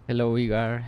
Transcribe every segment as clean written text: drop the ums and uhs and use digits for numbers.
Hello, Igar.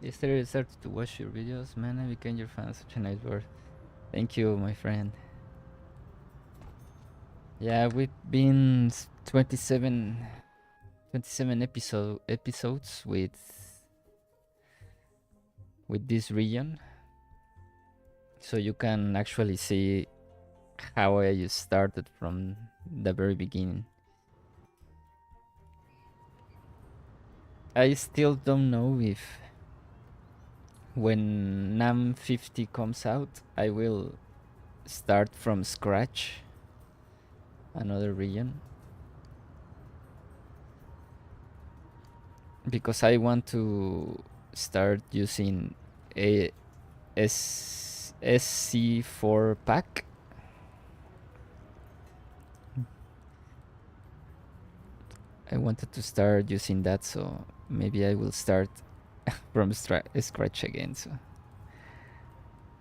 Yesterday I started to watch your videos, man. I became your fan. Such a nice word. Thank you, my friend. Yeah, we've been 27 episodes with this region, so you can actually see how I started from the very beginning. I still don't know if when NAM 50 comes out, I will start from scratch another region, because I want to start using a SC4 pack. I wanted to start using that, so maybe I will start from scratch again. So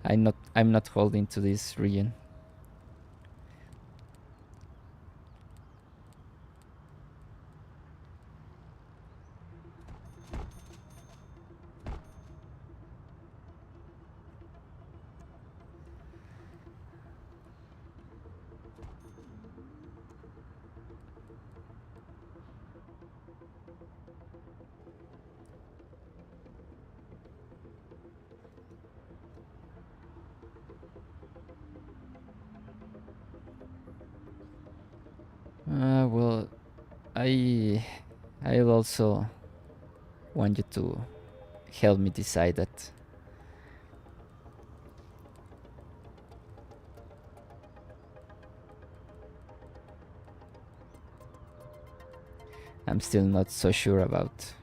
I'm not holding to this region. Well, I also want you to help me decide that. I'm still not so sure about.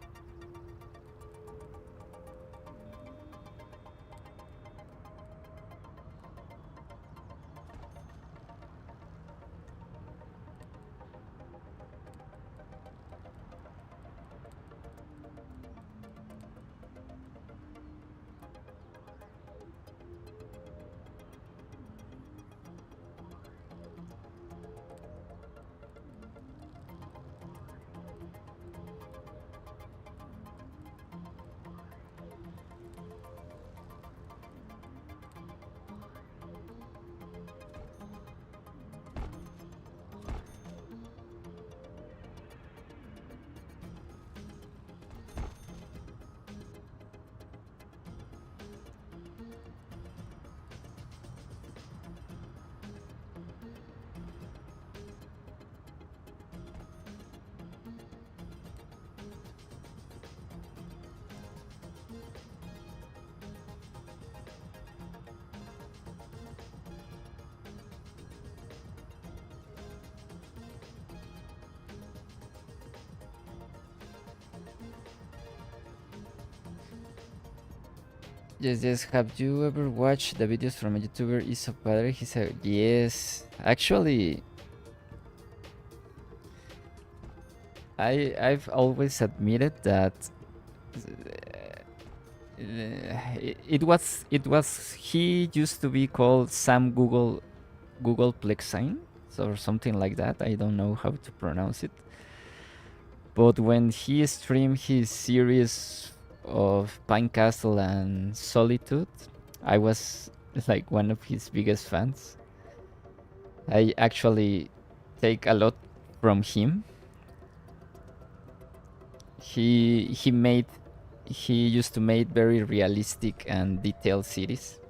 Yes, yes. Have you ever watched the videos from a YouTuber Iso Padre? He said, yes. Actually, I've always admitted that it was he used to be called Sam Google Plexine or something like that. I don't know how to pronounce it. But when he streamed his series of Pine Castle and Solitude, I was like one of his biggest fans. I actually take a lot from him. He used to make very realistic and detailed series,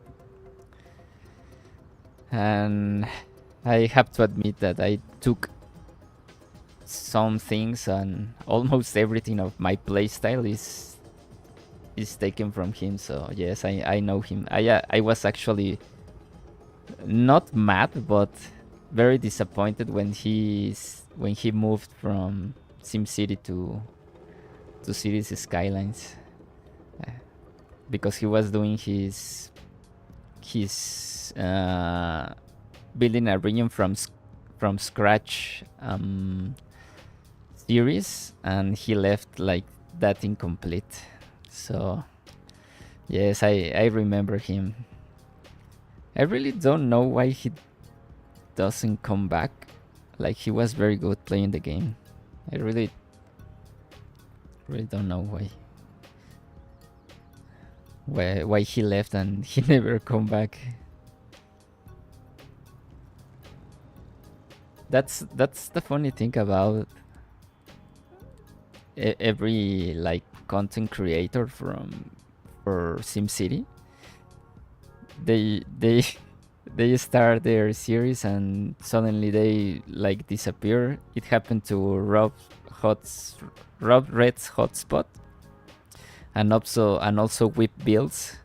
and I have to admit that I took some things, and almost everything of my playstyle is taken from him. So yes, I know him. I was actually not mad, but very disappointed when he moved from SimCity to Cities Skylines, because he was doing his building a region from scratch series, and he left like that incomplete. So yes, I remember him. I really don't know why he doesn't come back. Like, he was very good playing the game. I really don't know why he left and he never come back. That's the funny thing about every like content creator for SimCity. They they start their series and suddenly they like disappear. It happened to Rob Red's Hotspot, and also Whip Builds.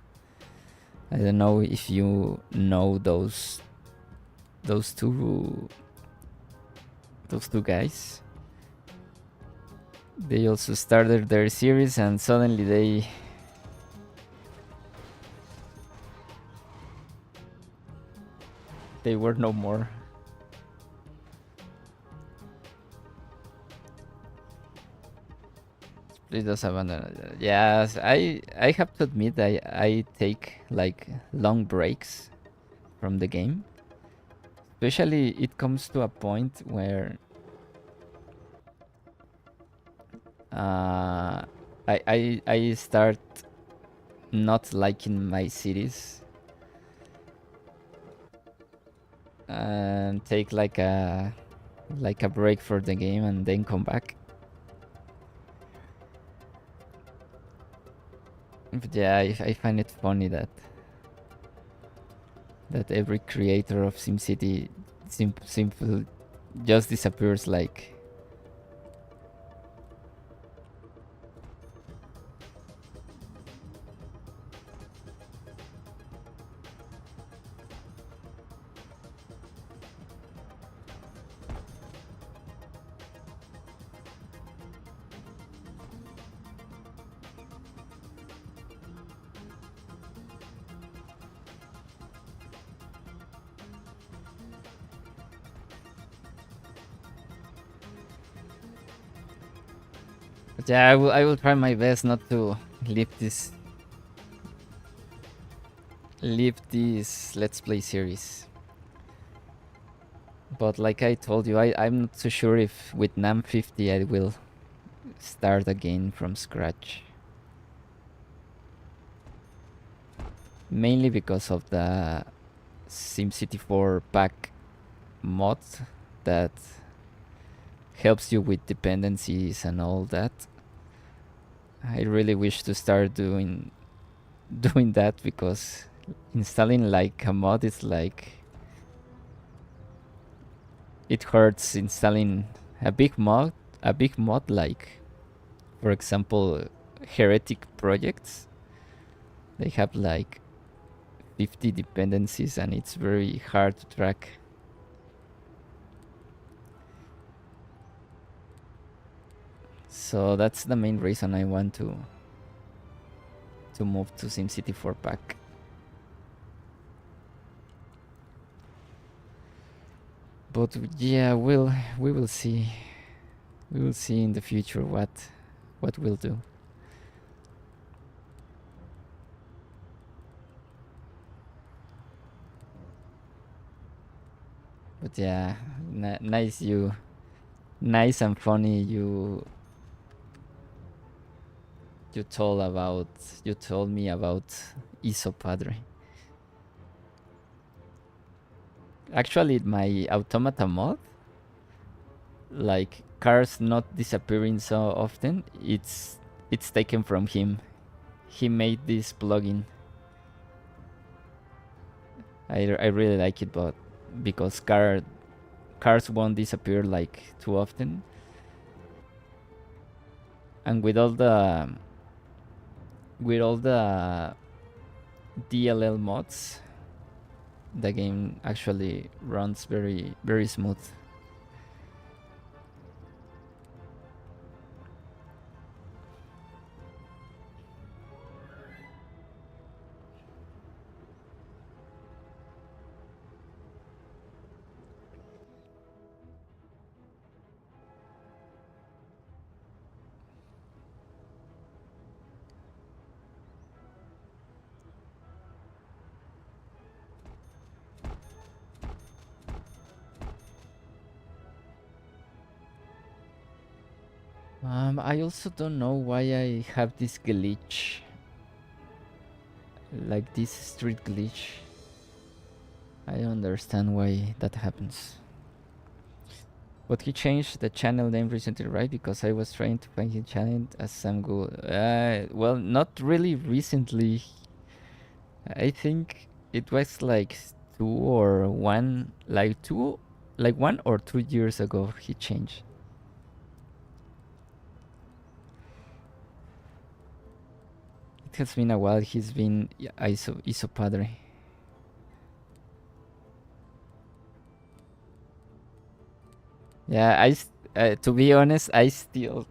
I don't know if you know those two guys. They also started their series and suddenly they were no more. It does have yes, I have to admit I take like long breaks from the game. Especially it comes to a point where I start not liking my cities and take like a break for the game and then come back. But yeah, I find it funny that every creator of SimCity just disappears like. But yeah, I will try my best not to leave this Let's Play series. But like I told you, I'm not so sure if with NAM 50 I will start again from scratch. Mainly because of the SimCity 4 pack mod that helps you with dependencies and all that. I really wish to start doing that, because installing like a mod is like, it hurts installing a big mod like, for example, heretic projects. They have like 50 dependencies and it's very hard to track. So that's the main reason I want to move to SimCity 4 pack. But yeah, we will see. We will see in the future what we'll do. But yeah, nice and funny you told me about Iso Padre. Actually, my automata mod, like cars not disappearing so often, it's taken from him. He made this plugin. I really like it, but because cars won't disappear like too often, and with all the DLL mods, the game actually runs very very smooth. I also don't know why I have this glitch, like this street glitch. I don't understand why that happens. But he changed the channel name recently, right? Because I was trying to find his channel as Sam Go. Well, not really recently. I think it was like 1 or 2 years ago he changed. It has been a while. He's been Iso Padre. Yeah, to be honest, I still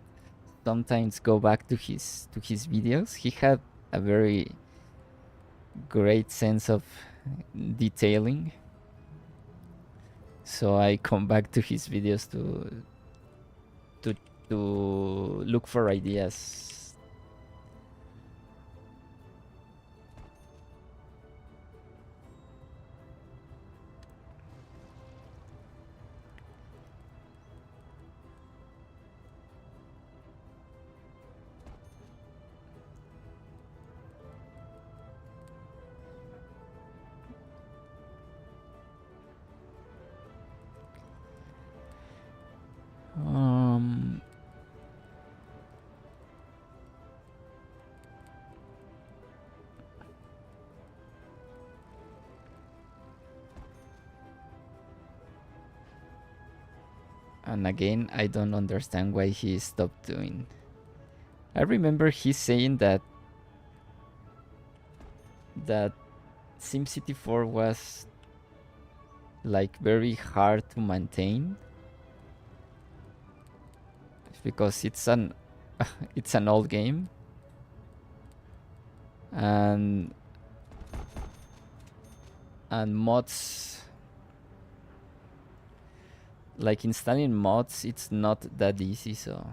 sometimes go back to his videos. He had a very great sense of detailing, so I come back to his videos to to look for ideas. Um, And again, I don't understand why he stopped doing. I remember he saying that SimCity 4 was like very hard to maintain because it's an old game, and mods, like installing mods, it's not that easy. So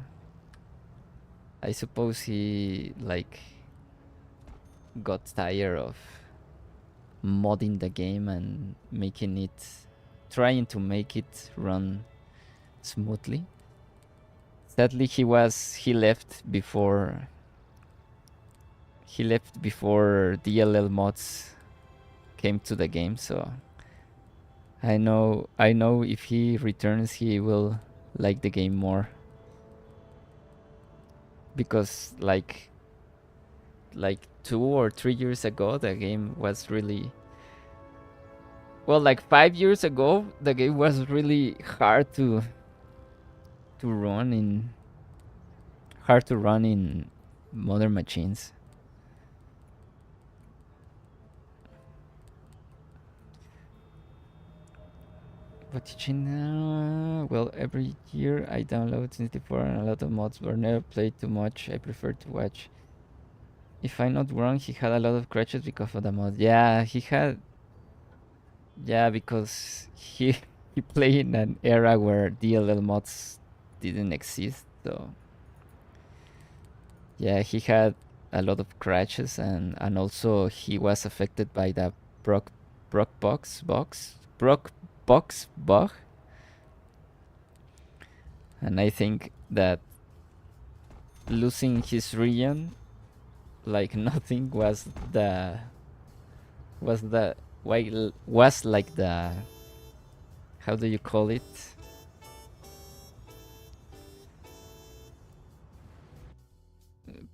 I suppose he like got tired of modding the game and trying to make it run smoothly. Sadly, he left before DLL mods came to the game. So I know if he returns, he will like the game more, because like 2 or 3 years ago, the game was really well. Like 5 years ago, the game was really hard to run in modern machines. But teaching now, well, every year I download 64 and a lot of mods, but never played too much. I prefer to watch. If I'm not wrong, he had a lot of crashes because of the mod. Yeah, he had. Yeah, because he played in an era where DLL mods didn't exist. So yeah, he had a lot of crashes, and also he was affected by the Brock box bug. And I think that losing his region like nothing was like the, how do you call it,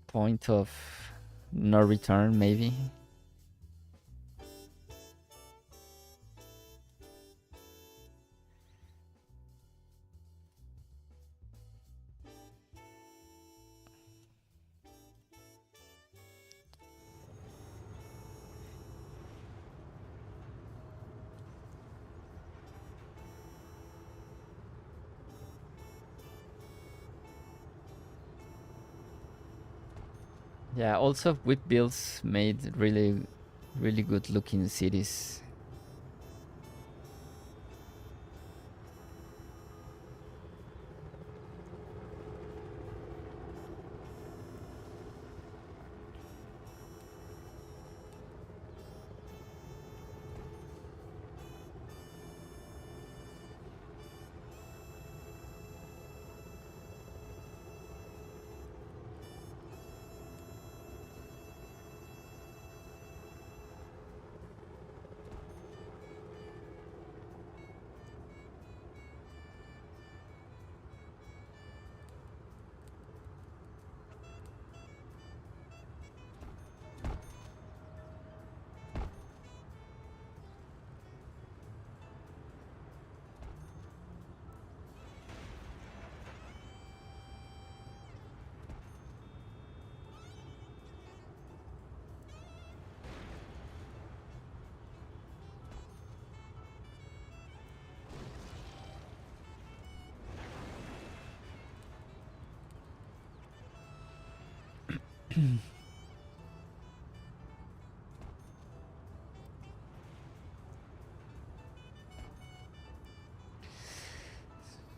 point of no return, maybe. Yeah, also whip builds made really good looking cities.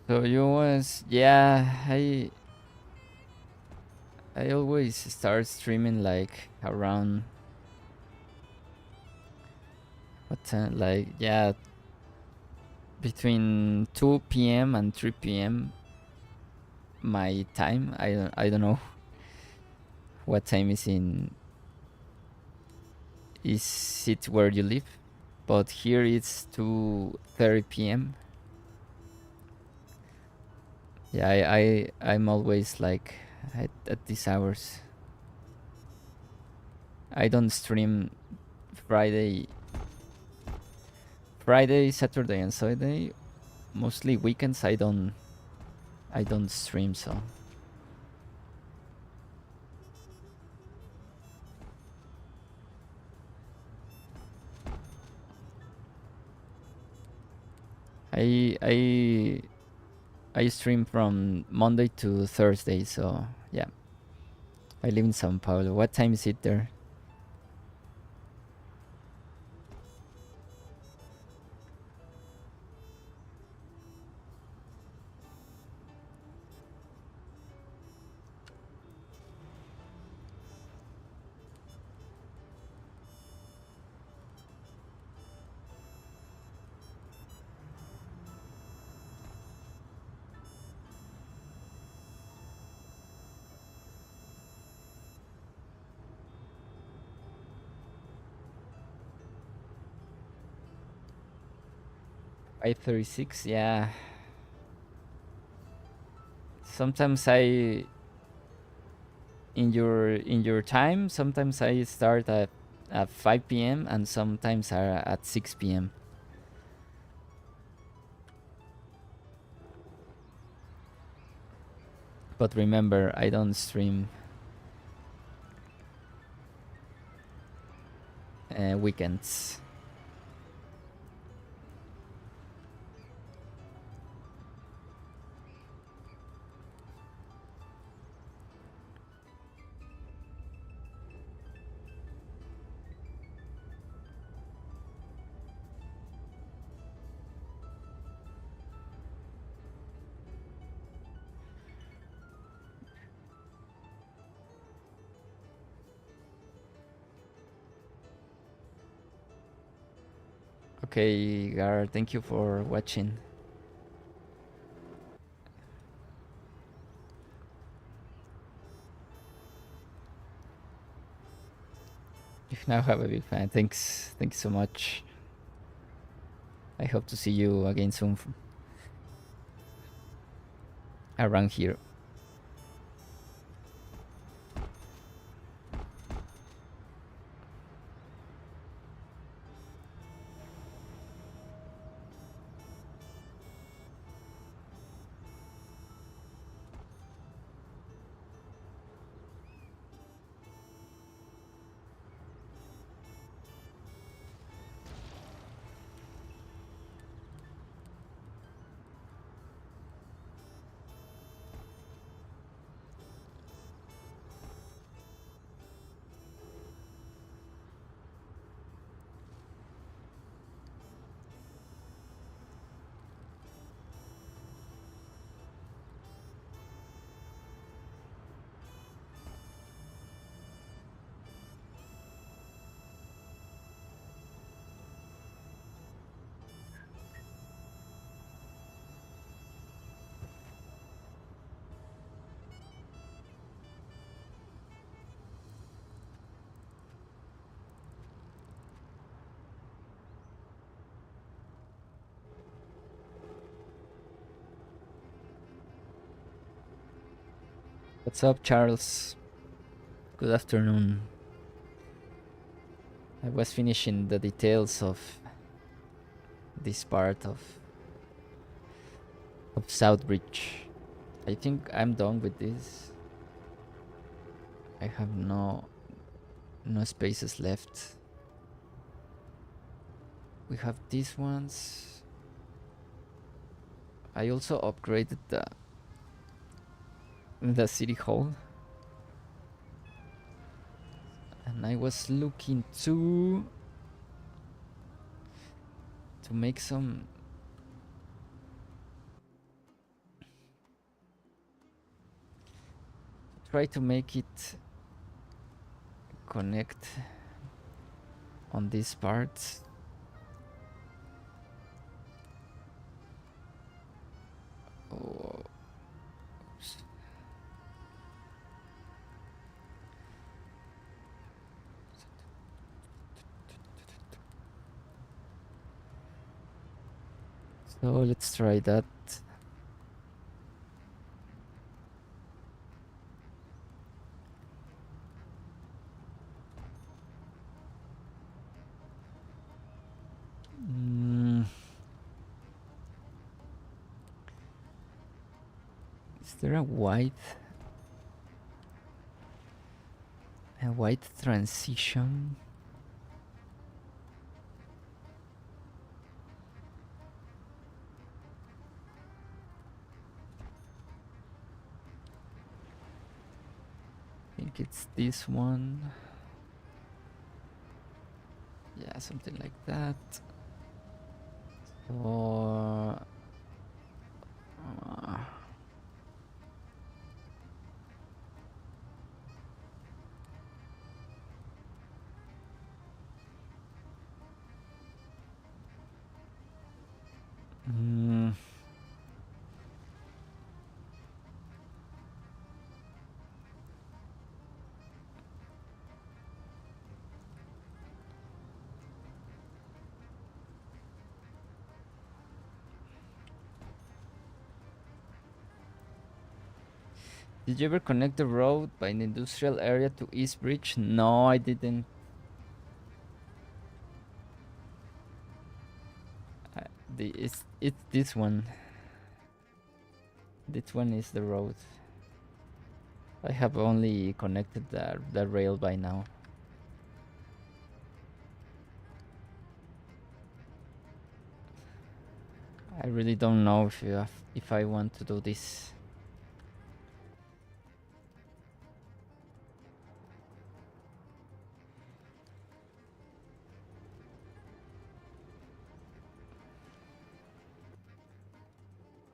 So you was, yeah, I always start streaming like around what time, like, yeah, between 2 p.m. and 3 p.m. my time. I don't know what time is it where you live, but here it's 2:30 p.m. Yeah, I'm always like at these hours. I don't stream Friday, Saturday, and Sunday. Mostly weekends. I don't I don't stream, so I I I stream from Monday to Thursday, so yeah. I live in Sao Paulo. What time is it there? I-36, yeah. Sometimes in your time, sometimes I start at 5 p.m. and sometimes are at 6 p.m. But remember, I don't stream weekends. Okay, Gar, thank you for watching. You now have a big fan. Thanks so much. I hope to see you again soon around here. What's up, Charles? Good afternoon. I was finishing the details of this part of Southbridge. I think I'm done with this. I have no spaces left. We have these ones. I also upgraded the city hall, and I was looking to make some try to make it connect on this part. Oh, oops. So let's try that. Mm, Is there a white transition? I think it's this one. Yeah, something like that. Or did you ever connect the road by an industrial area to Eastbridge? No, I didn't. It's this one. This one is the road. I have only connected the rail by now. I really don't know if I want to do this.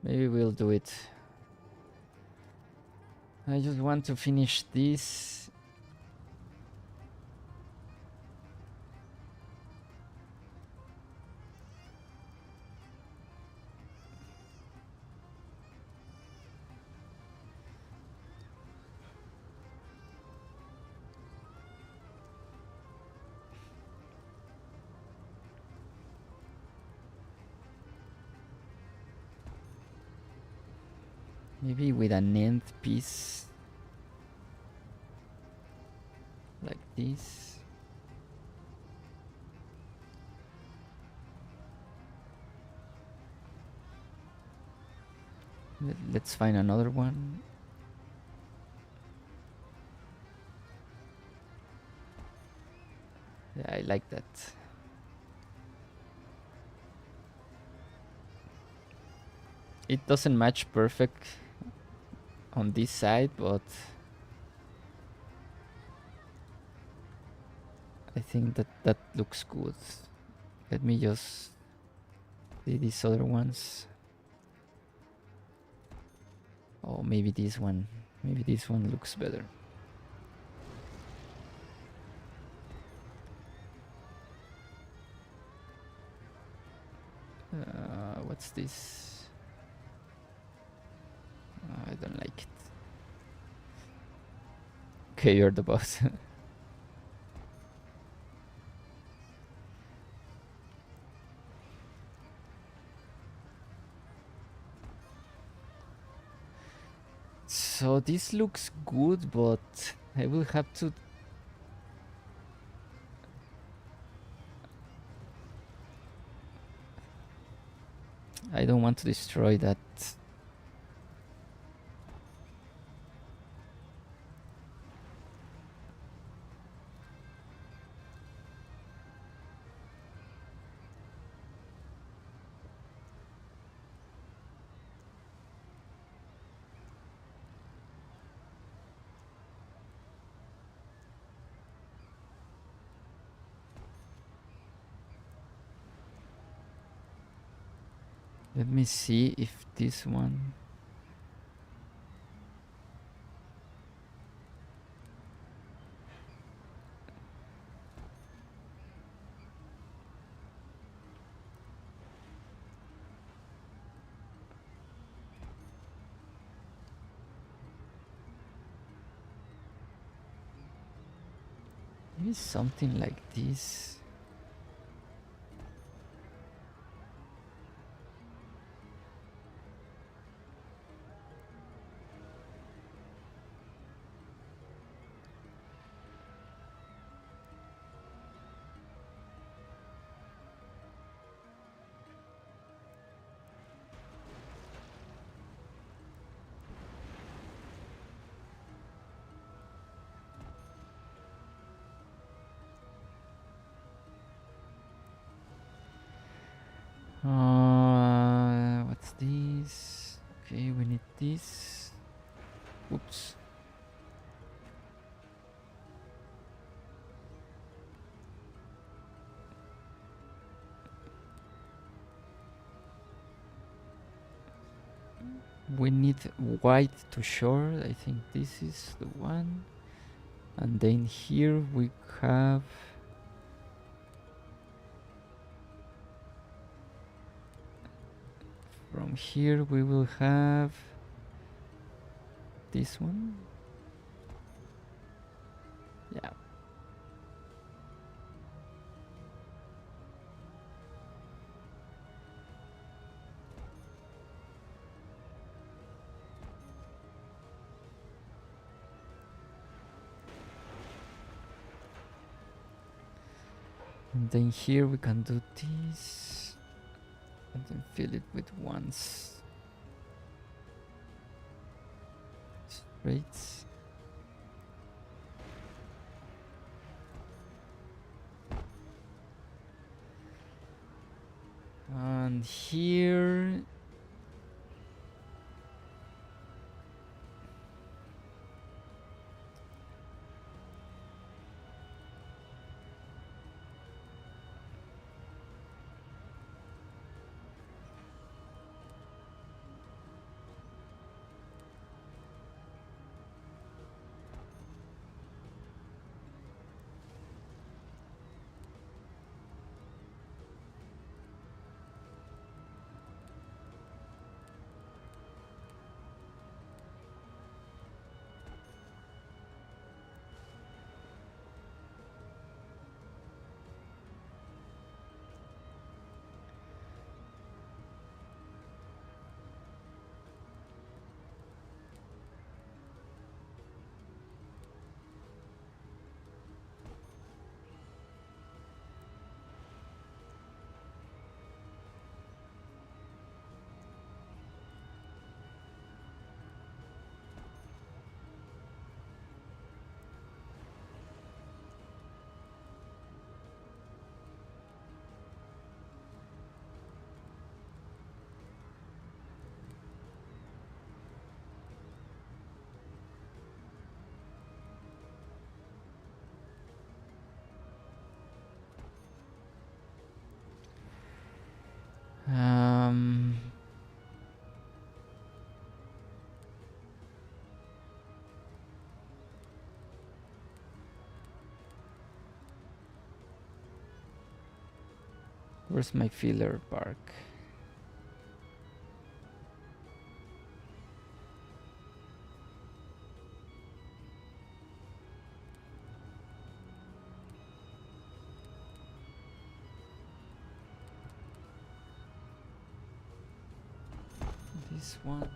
Maybe we'll do it. I just want to finish this. Maybe with an end piece like this. Let's find another one. Yeah, I like that. It doesn't match perfect on this side, but I think that looks good. Let me just see these other ones. Oh, maybe this one. Maybe this one looks better. What's this? I don't like it. Okay, you're the boss. So this looks good, but I will have to... I don't want to destroy that. Let me see if this one... Maybe something like this. this. Oops. We need white to shore. I think this is the one. And then here we have from here we will have this one. Yeah. And then here we can do this and then fill it with ones. Straights. And here where's my filler bark? This one.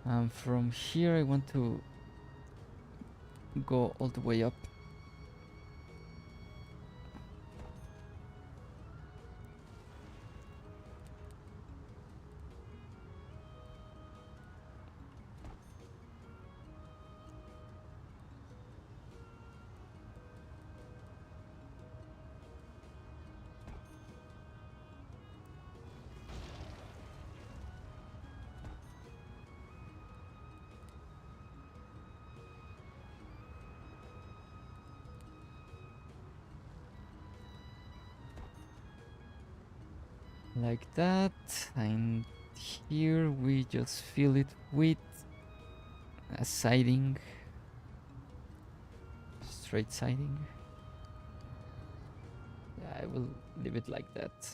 And from here I want to go all the way up. Like that, and here we just fill it with a siding, straight siding. Yeah, I will leave it like that.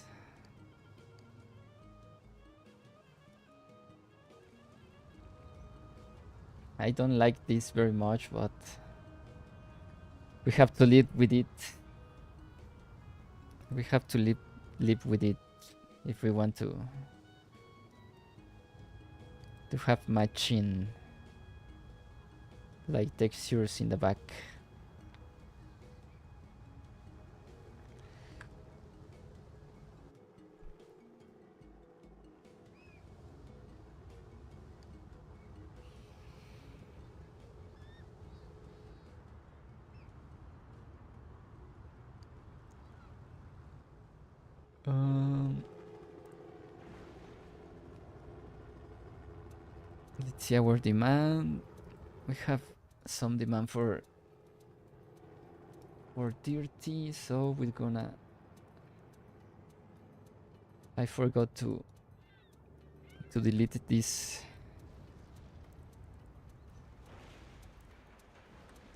I don't like this very much, but we have to live with it. We have to live with it if we want to have matching like textures in the back. Um, Let's see our demand. We have some demand for dirty, so we're gonna. I forgot to delete this.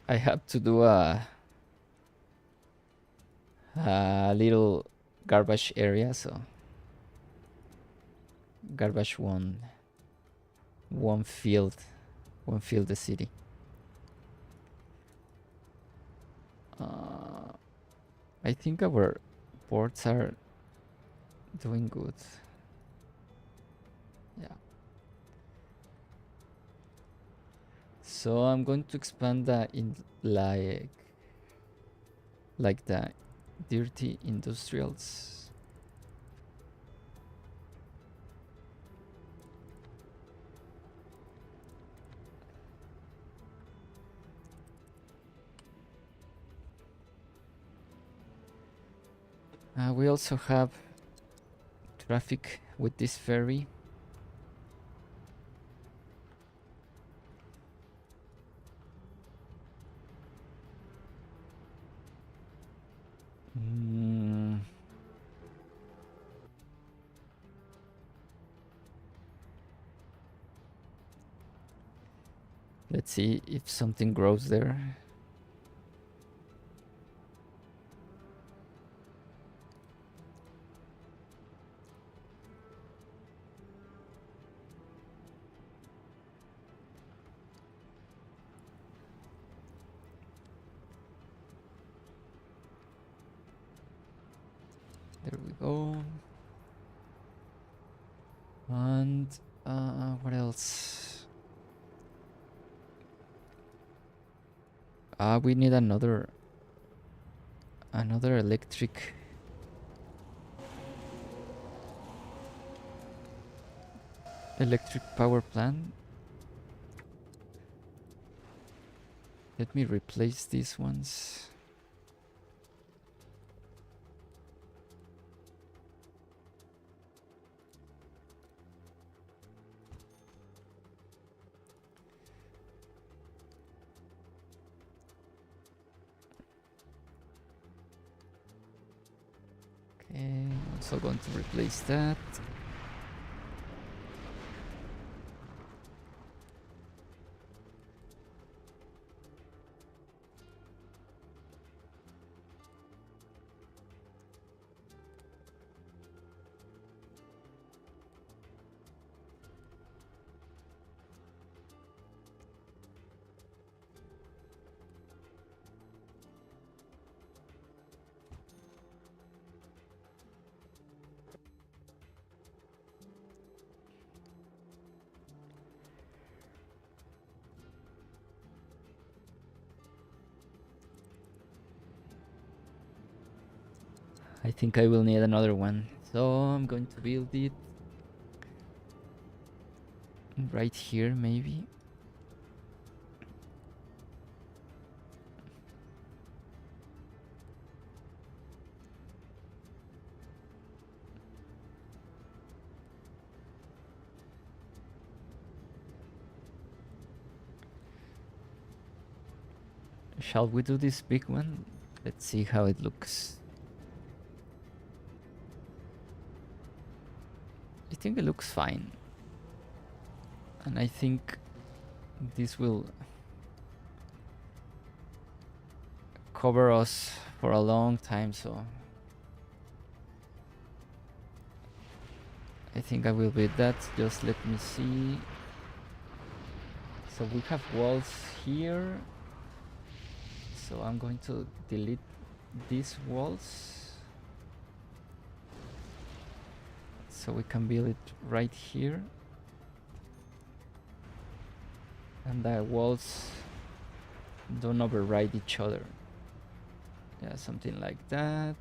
I have to do a little garbage area, so garbage one field the city. I think our ports are doing good. Yeah. So I'm going to expand that in like the dirty industrials. We also have traffic with this ferry. Let's see if something grows there. There we go. And what else? We need another electric power plant. Let me replace these ones. Okay, also going to replace that. I think I will need another one, so I'm going to build it right here, maybe. Shall we do this big one? Let's see how it looks. I think it looks fine. And I think this will cover us for a long time, so I think I will build that. Just let me see. So we have walls here. So I'm going to delete these walls. So we can build it right here. And the walls don't override each other. Yeah, something like that.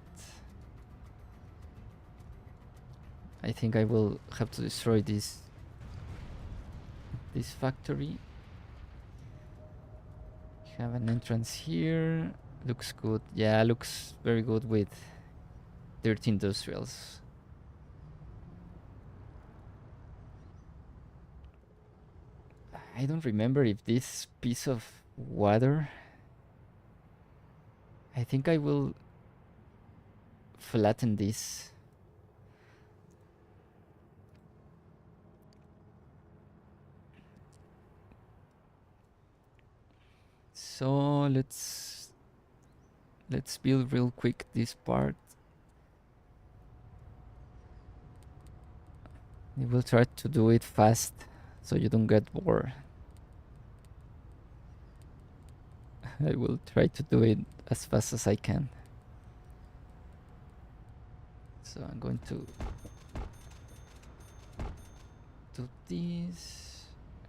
I think I will have to destroy this factory. Have an entrance here. Looks good. Yeah, looks very good with dirty industrials. I don't remember if this piece of water. I think I will flatten this. So let's build real quick this part. We will try to do it fast so you don't get bored. I will try to do it as fast as I can. So I'm going to do this.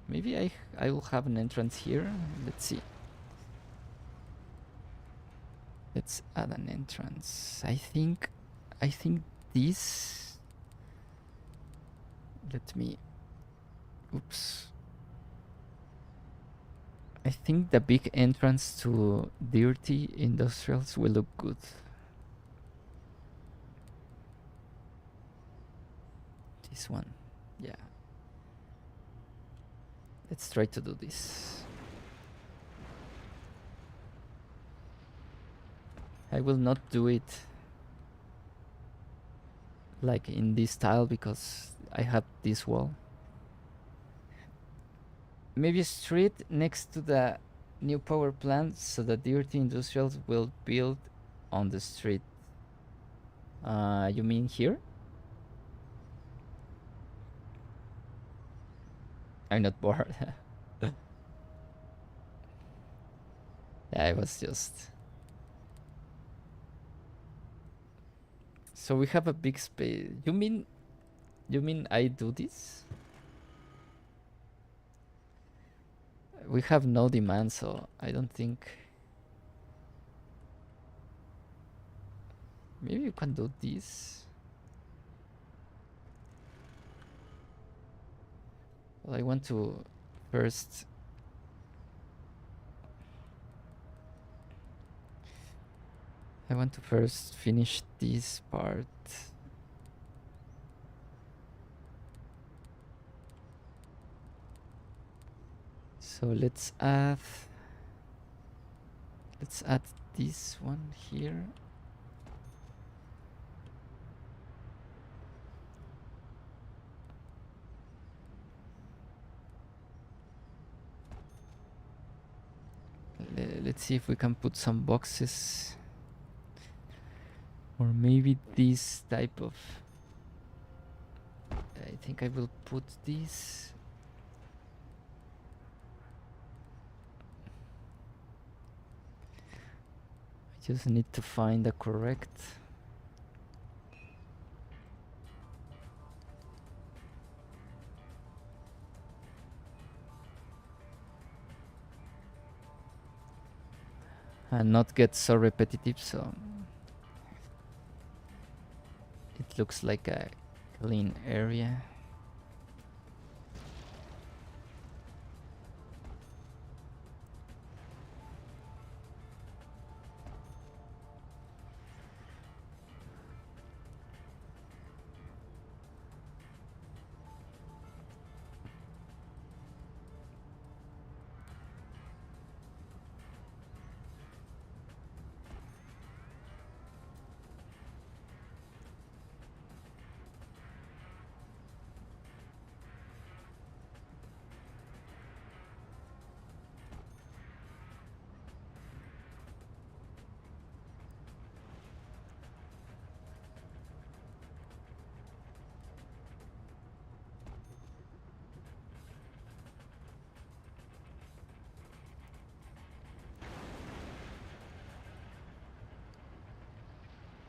Maybe I will have an entrance here. Let's see. Let's add an entrance. I think this. Let me. Oops. I think the big entrance to dirty industrials will look good. This one, yeah. Let's try to do this. I will not do it like in this style because I have this wall. Maybe a street next to the new power plant so the dirty industrials will build on the street. You mean here? I'm not bored. Yeah, I was just. So we have a big space. You mean I do this? We have no demand, so I don't think. Maybe you can do this. Well, I want to first. I want to first finish this part. So let's add this one here. Let's see if we can put some boxes. Or maybe this type of. I think I will put this. I just need to find the correct. And not get so repetitive, so it looks like a clean area.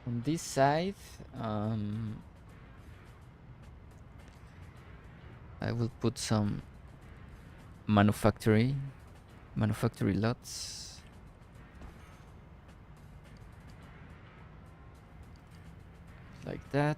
On this side, I will put some manufactory lots. Like that.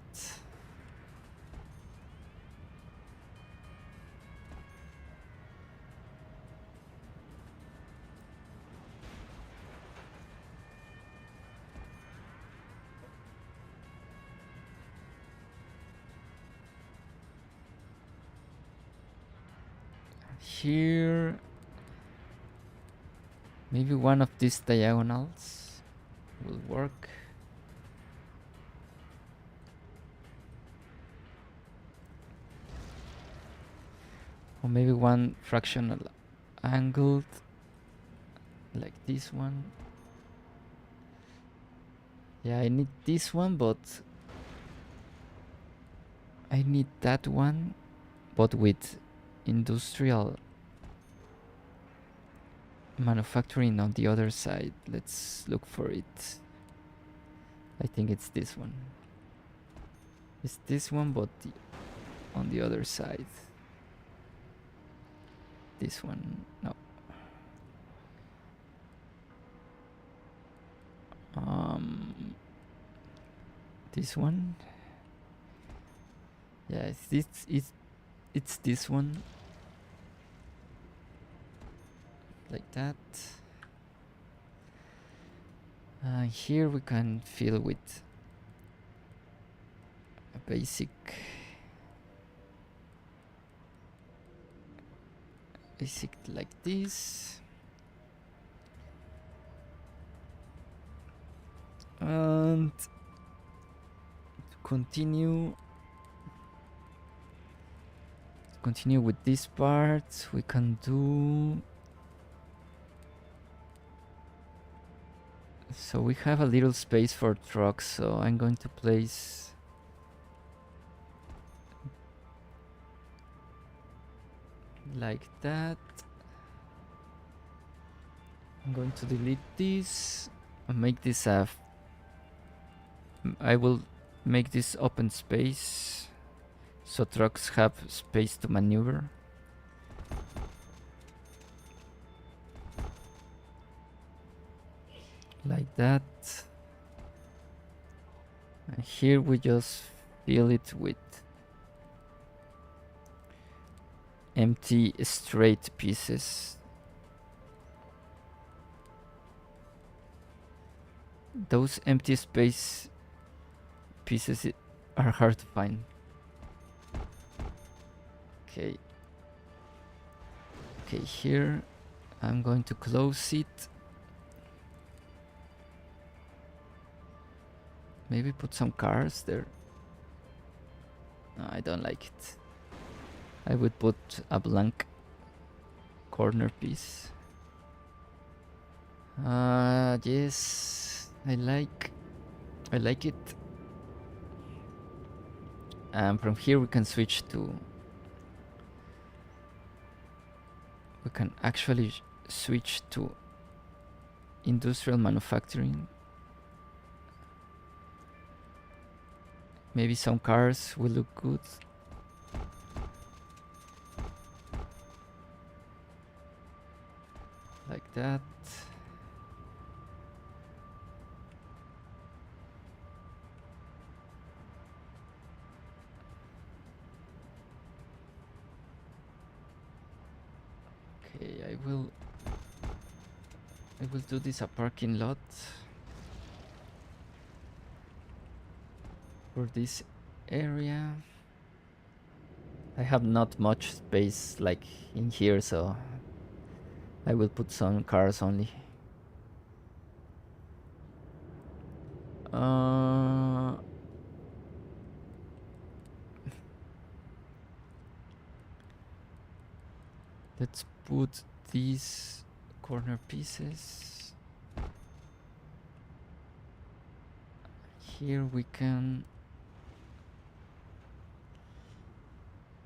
here, maybe one of these diagonals will work. Or maybe one fractional angled, like this one. Yeah, I need this one, but I need that one, but with industrial manufacturing on the other side. Let's look for it. I think it's this one. It's this one, but on the other side. This one, no. This one. Yeah, it's this one. Like that. Here we can fill with a basic like this. And continue with this part, we can do. So we have a little space for trucks, so I'm going to place like that. I'm going to delete this and make this I will make this open space so trucks have space to maneuver. Like that. And here we just fill it with empty straight pieces. Those empty space pieces are hard to find. Okay. Okay, here I'm going to close it. Maybe put some cars there. No, I don't like it. I would put a blank corner piece. Yes, I like it. And from here we can switch to. We can actually switch to industrial manufacturing. Maybe some cars will look good. Like that. Okay, I will do this a parking lot for this area. I have not much space like in here, so I will put some cars only. Let's put these corner pieces. Here we can.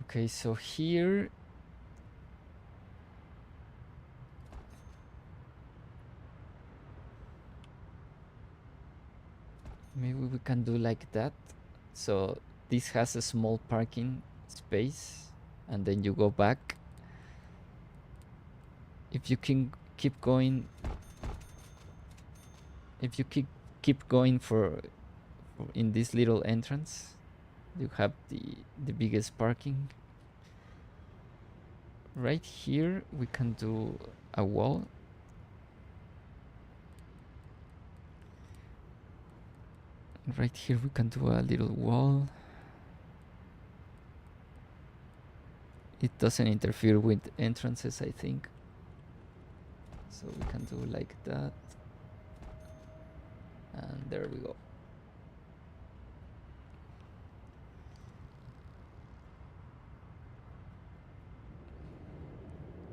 Okay, so here maybe we can do like that. So this has a small parking space, and then you go back. If you can keep going, if you keep going for in this little entrance, you have the biggest parking. Right here we can do a wall. Right here we can do a little wall. it doesn't interfere with entrances, I think. So we can do like that. And there we go.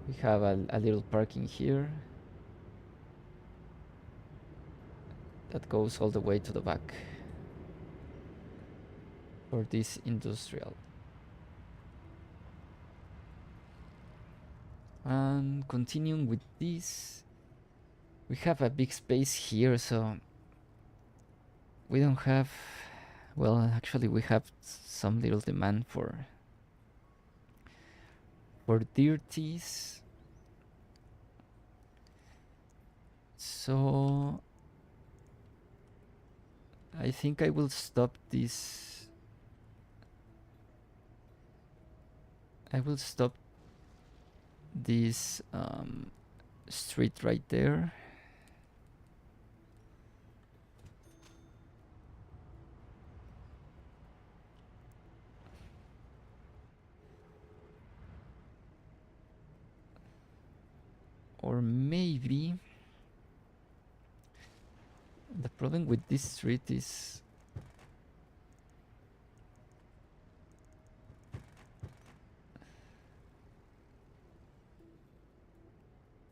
We have a little parking here that goes all the way to the back for this industrial. And continuing with this, we have a big space here, so we don't have, well, actually we have some little demand for dirties. So I think I will stop this. I will stop this street right there. Or maybe the problem with this street is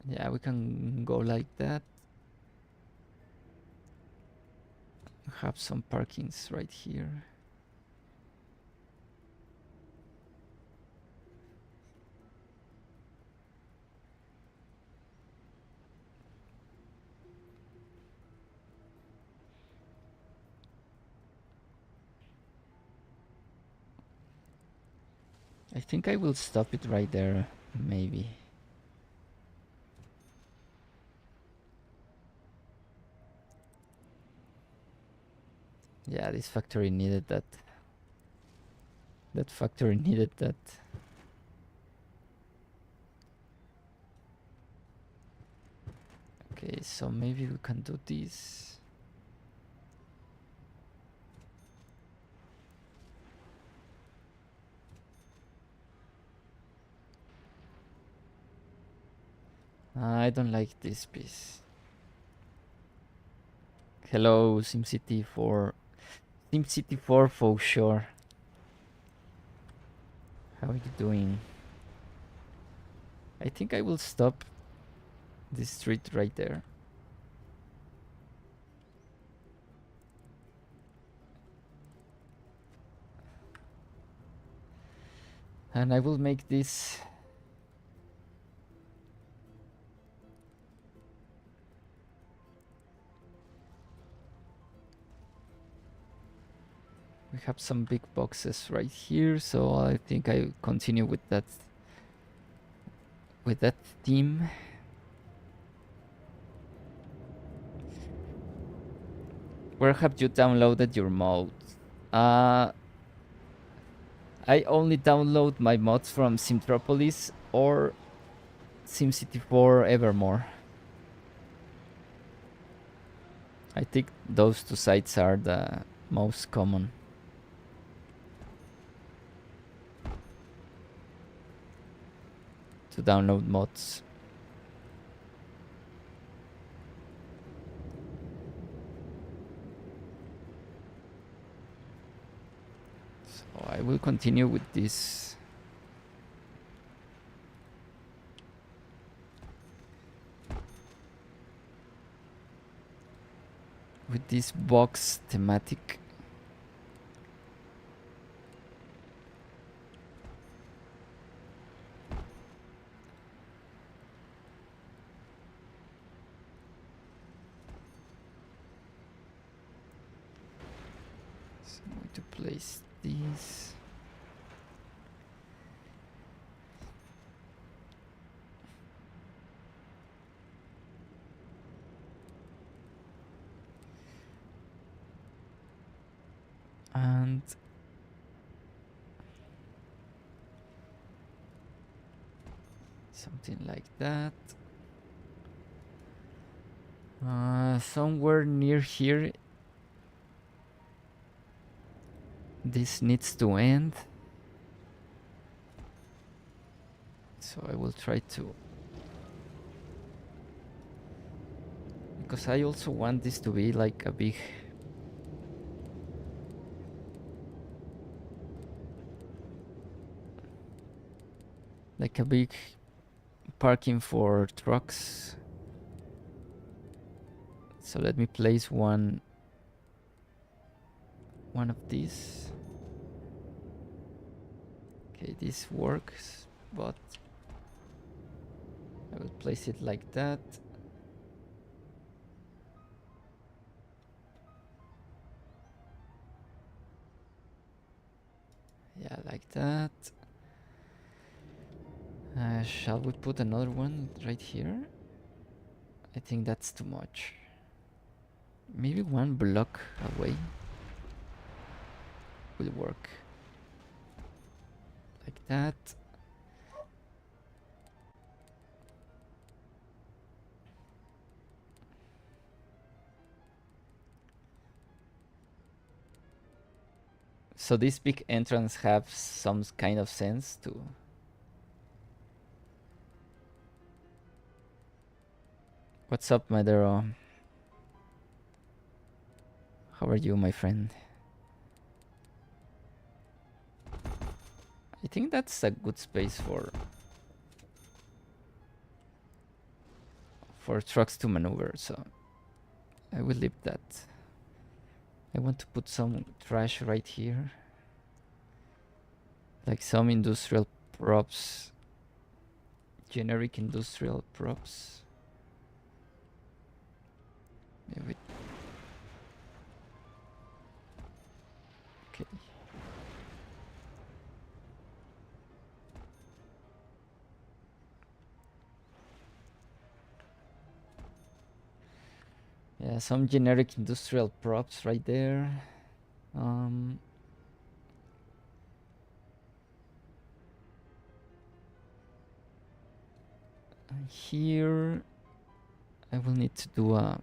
yeah, we can go like that. Have some parkings right here. I think I will stop it right there, maybe. Yeah, this factory needed that. That factory needed that. Okay, so maybe we can do this. I don't like this piece. Hello, SimCity 4. SimCity 4 for sure. How are you doing? I think I will stop this street right there. And I will make this we have some big boxes right here, so I think I continue with that theme. Where have you downloaded your mods? I only download my mods from Simtropolis or SimCity 4 Evermore. I think those two sites are the most common. To download mods. So I will continue with this. With this box thematic. So I'm going to place these. And something like that. Somewhere near here, this needs to end. So I will try to, because I also want this to be like a big, parking for trucks. So let me place one of these. Okay, this works, but I will place it like that. Yeah, like that. Shall we put another one right here? I think that's too much. Maybe one block away will work. Like that. So this big entrance has some kind of sense to. What's up, Madero? How are you, my friend? I think that's a good space for trucks to maneuver, so I will leave that. I want to put some trash right here. Like some industrial props. Generic industrial props. Maybe. Okay. Yeah, some generic industrial props right there. Here I will need to do a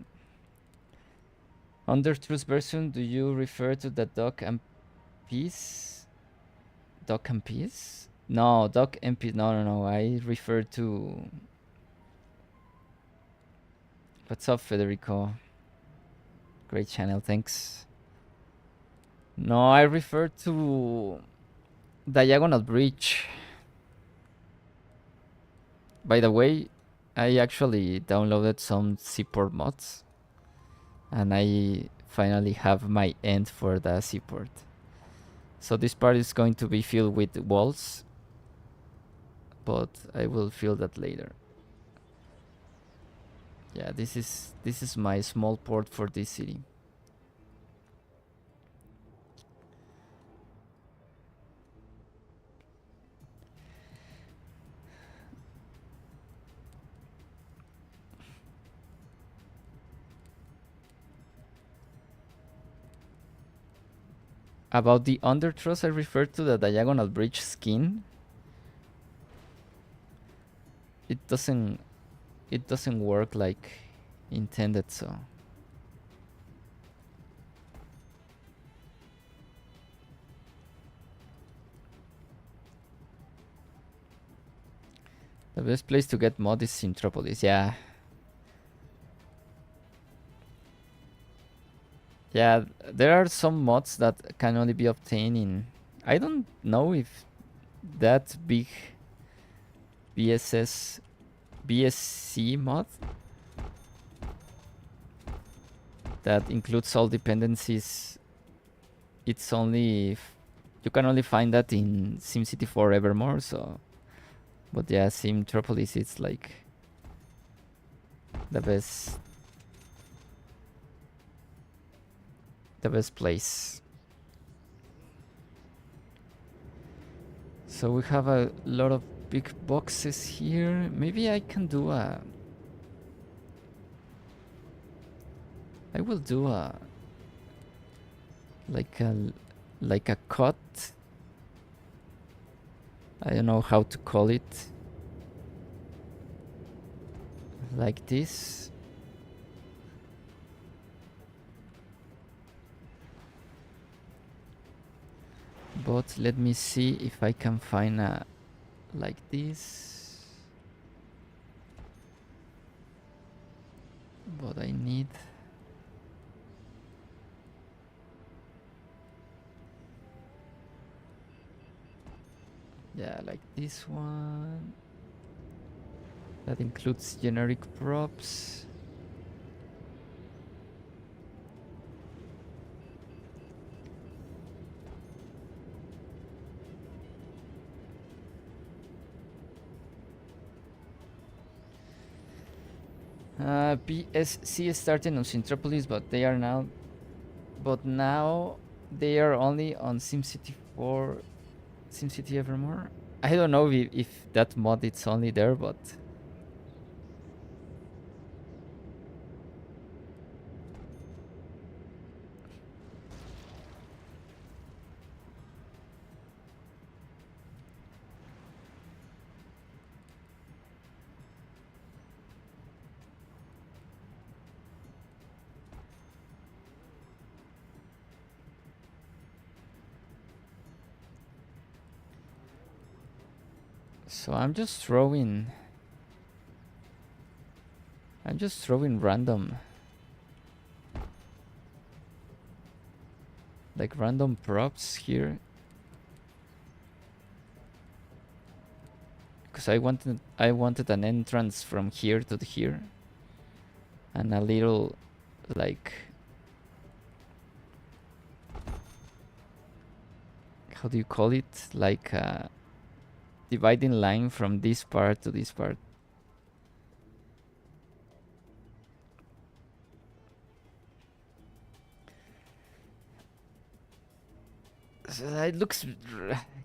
under truth version. Do you refer to the dock and piece? Dock and piece? No, dock and piece. No. I refer to. What's up, Federico? Great channel, thanks. No, I refer to Diagonal Bridge. By the way, I actually downloaded some seaport mods, and I finally have my end for the seaport. So this part is going to be filled with walls, but I will fill that later. Yeah, this is my small port for this city. About the undertruss, I refer to the diagonal bridge skin. It doesn't work like intended, so. The best place to get mod is Sintropolis, yeah. Yeah, there are some mods that can only be obtained in. I don't know if that big BSC mod that includes all dependencies. It's only you can only find that in SimCity Forevermore. So, but yeah, Simtropolis it's like the best place. So we have a lot of big boxes here. Maybe I can do a. I will do a. Like a cut. I don't know how to call it. Like this. But let me see if I can find a like this. But I need... Yeah, like this one. That includes generic props. PSC is starting on Syntropolis, but they are now... But now they are only on SimCity 4, SimCity Evermore. I don't know if that mod it's only there, but... So I'm just throwing random, like random props here, because I wanted an entrance from here to here, and a little, like, how do you call it, like a dividing line from this part to this part. So it looks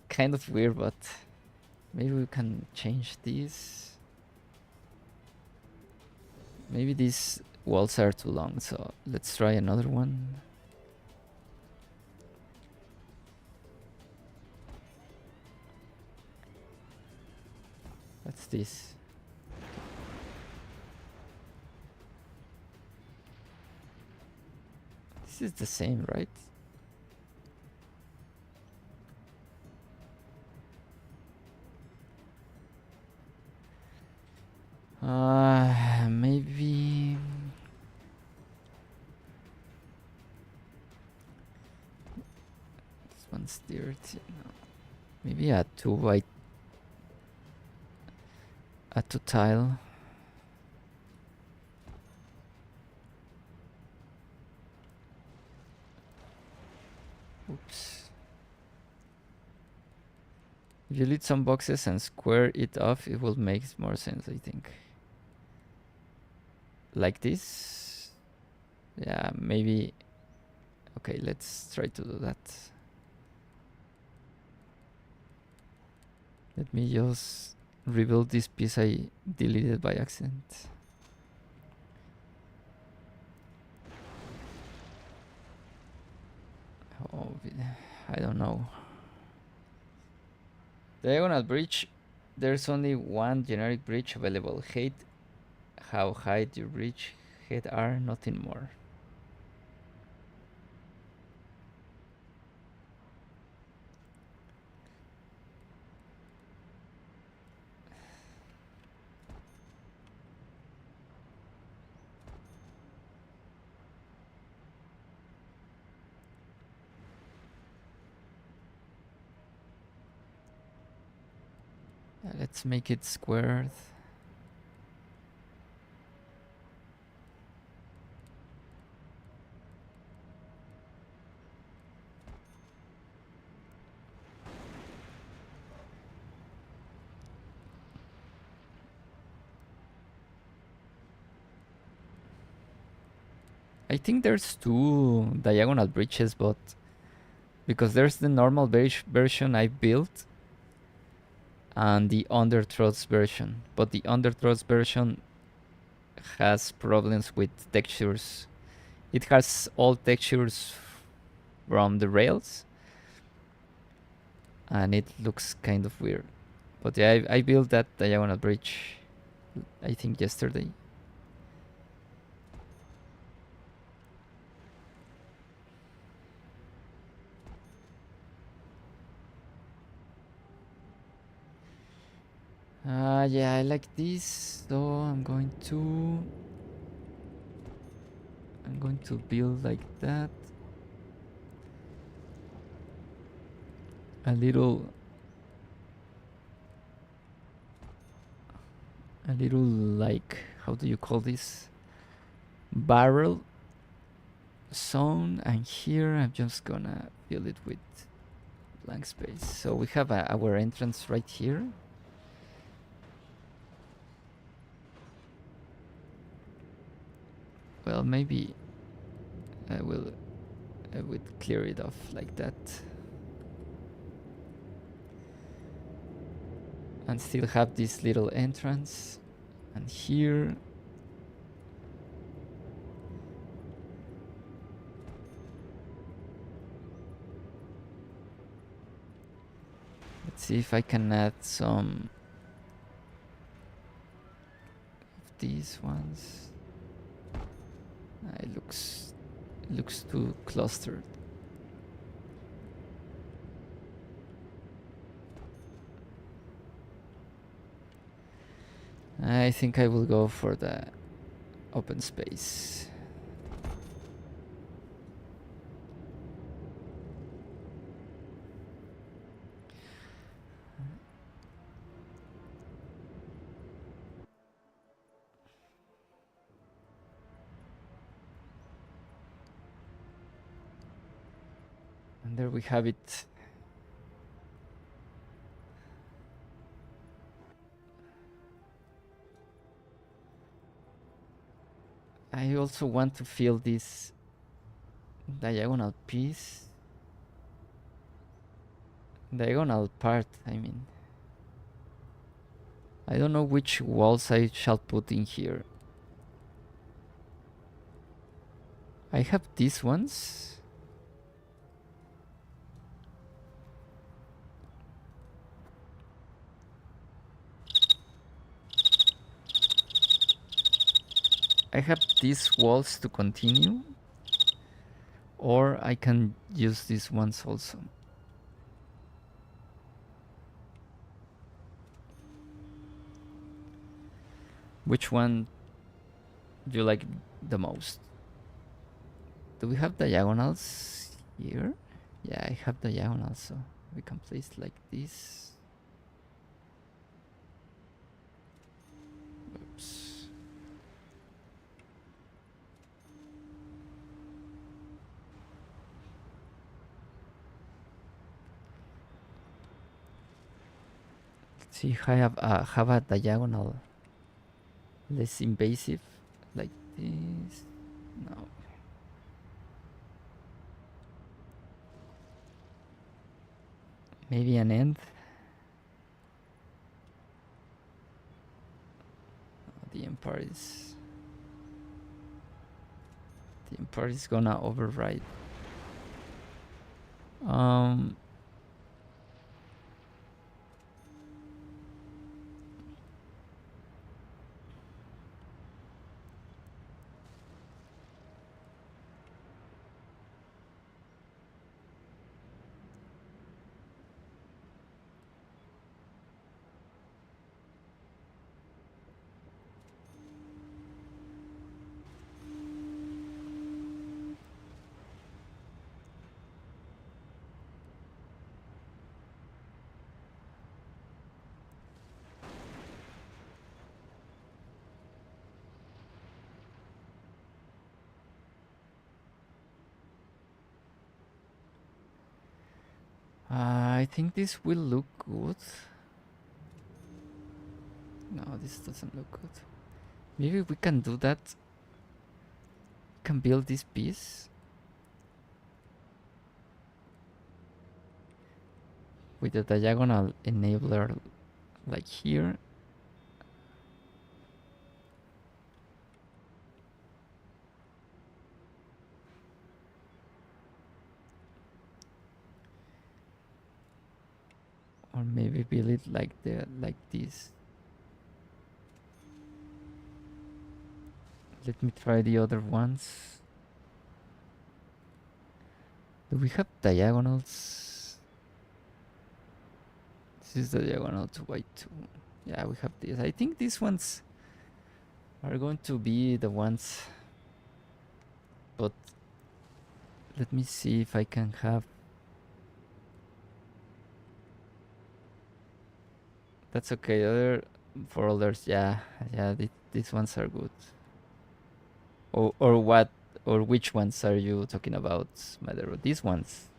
kind of weird, but maybe we can change this. Maybe these walls are too long, so let's try another one. What's this? This is the same, right? Maybe this one's dirty. No. Maybe a 2 tile. Oops. If you lead some boxes and square it off, it will make more sense, I think. Like this? Yeah, maybe. Okay, let's try to do that. Let me just rebuild this piece I deleted by accident. Oh, I don't know. Diagonal bridge. There's only one generic bridge available. Hate how high your bridge head are, nothing more. Let's make it squared. I think there's 2 diagonal bridges, but because there's the normal version I built and the underthrust version, but the underthrust version has problems with textures. It has all textures from the rails, and it looks kind of weird. But yeah, I built that diagonal bridge, I think yesterday. Yeah, I like this, so I'm going to I'm going to build like that. A little like, how do you call this? Barrel zone, and here I'm just gonna fill it with blank space. So we have our entrance right here. Well, maybe I will clear it off like that. And still have this little entrance. And here, let's see if I can add some of these ones. It looks too clustered. I think I will go for the open space. And there we have it. I also want to fill this diagonal piece. Diagonal part, I mean. I don't know which walls I shall put in here. I have these ones. I have these walls to continue, or I can use these ones also. Which one do you like the most? Do we have diagonals here? Yeah, I have diagonals, so we can place like this. Oops. See if I have a diagonal less invasive like this. No. Maybe an end. The empire is gonna override. I think this will look good. No, this doesn't look good. Maybe we can do that. We can build this piece with a diagonal enabler like here. Or maybe build it like this. Let me try the other ones. Do we have diagonals? This is the diagonal to y2. Yeah, we have this. I think these ones are going to be the ones But let me see if I can have. That's okay. For others, yeah, yeah. These ones are good. Or what? Or which ones are you talking about, Madero? These ones.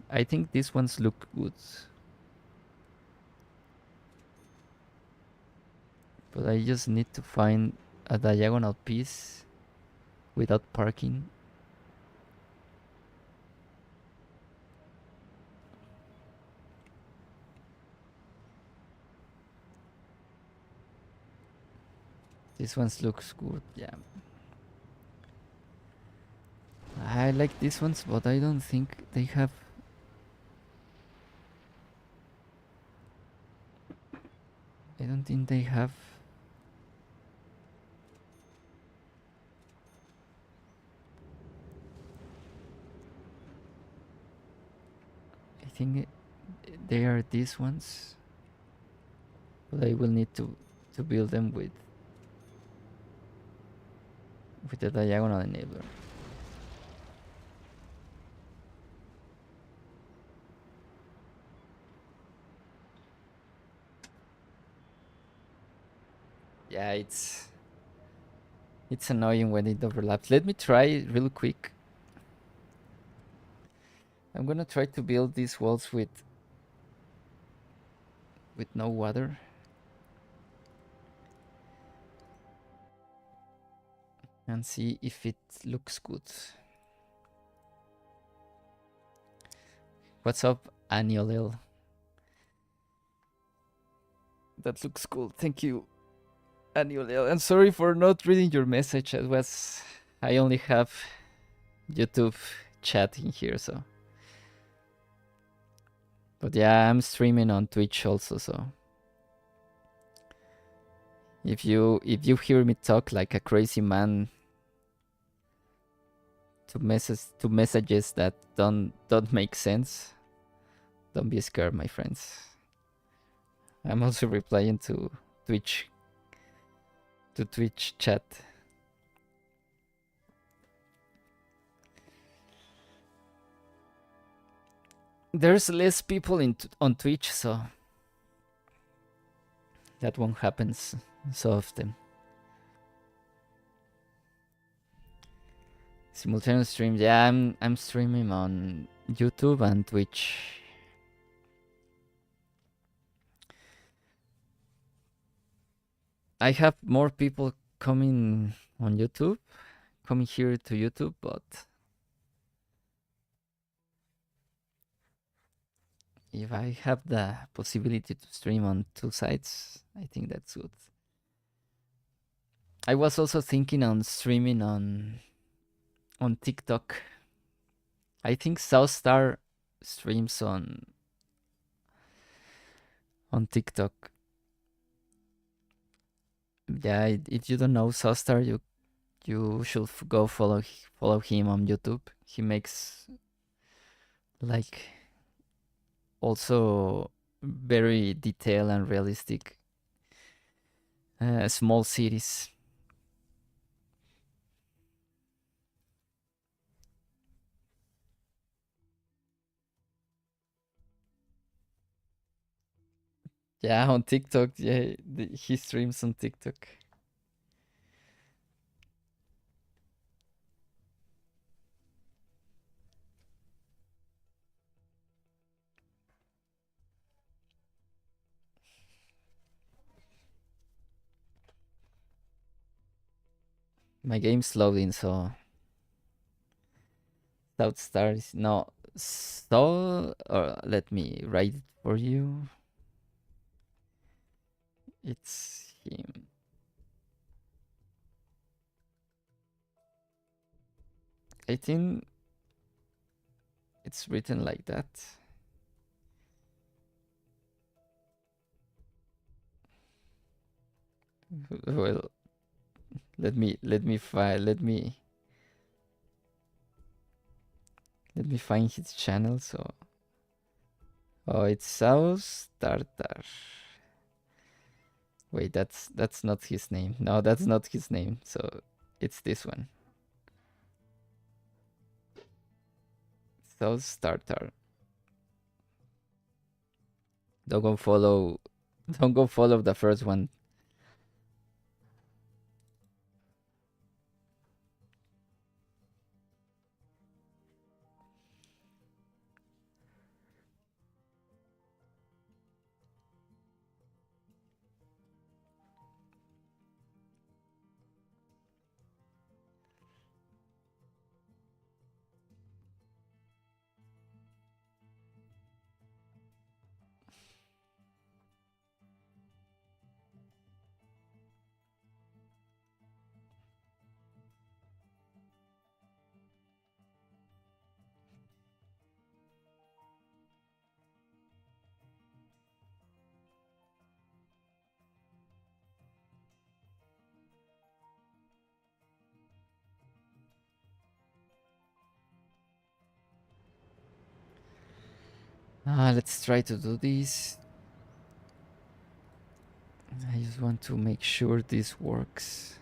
I think these ones look good. But I just need to find a diagonal piece without parking. This one looks good, yeah. I like these ones, but I don't think they have. I don't think they have. I think they are these ones, but I will need to build them with the diagonal enabler. Yeah, it's annoying when it overlaps. Let me try real quick. I'm gonna try to build these walls with no water. And see if it looks good. What's up, Aniolil? That looks cool. Thank you, Aniolil. And sorry for not reading your message. I only have YouTube chat in here, so. But yeah, I'm streaming on Twitch also, so. If you hear me talk like a crazy man to messages that don't make sense, don't be scared, my friends. I'm also replying to Twitch chat. There's less people on Twitch, so that won't happen so often. Simultaneous stream, yeah, I'm streaming on YouTube and Twitch. I have more people coming on YouTube, coming here to YouTube, but if I have the possibility to stream on two sites, I think that's good. I was also thinking on streaming on TikTok. I think Southstar streams on TikTok. Yeah, if you don't know Southstar, you should go follow him on YouTube. He makes like also very detailed and realistic small cities. Yeah, on TikTok. Yeah, he streams on TikTok. My game's loading, so Southstar is no. So, let me write it for you. It's him. I think it's written like that. Well, let me find his channel. So, oh, it's South Tartar. Wait, that's not his name. No, that's not his name. So it's this one. South Starter. Don't go follow. Don't go follow the first one. Let's try to do this. I just want to make sure this works.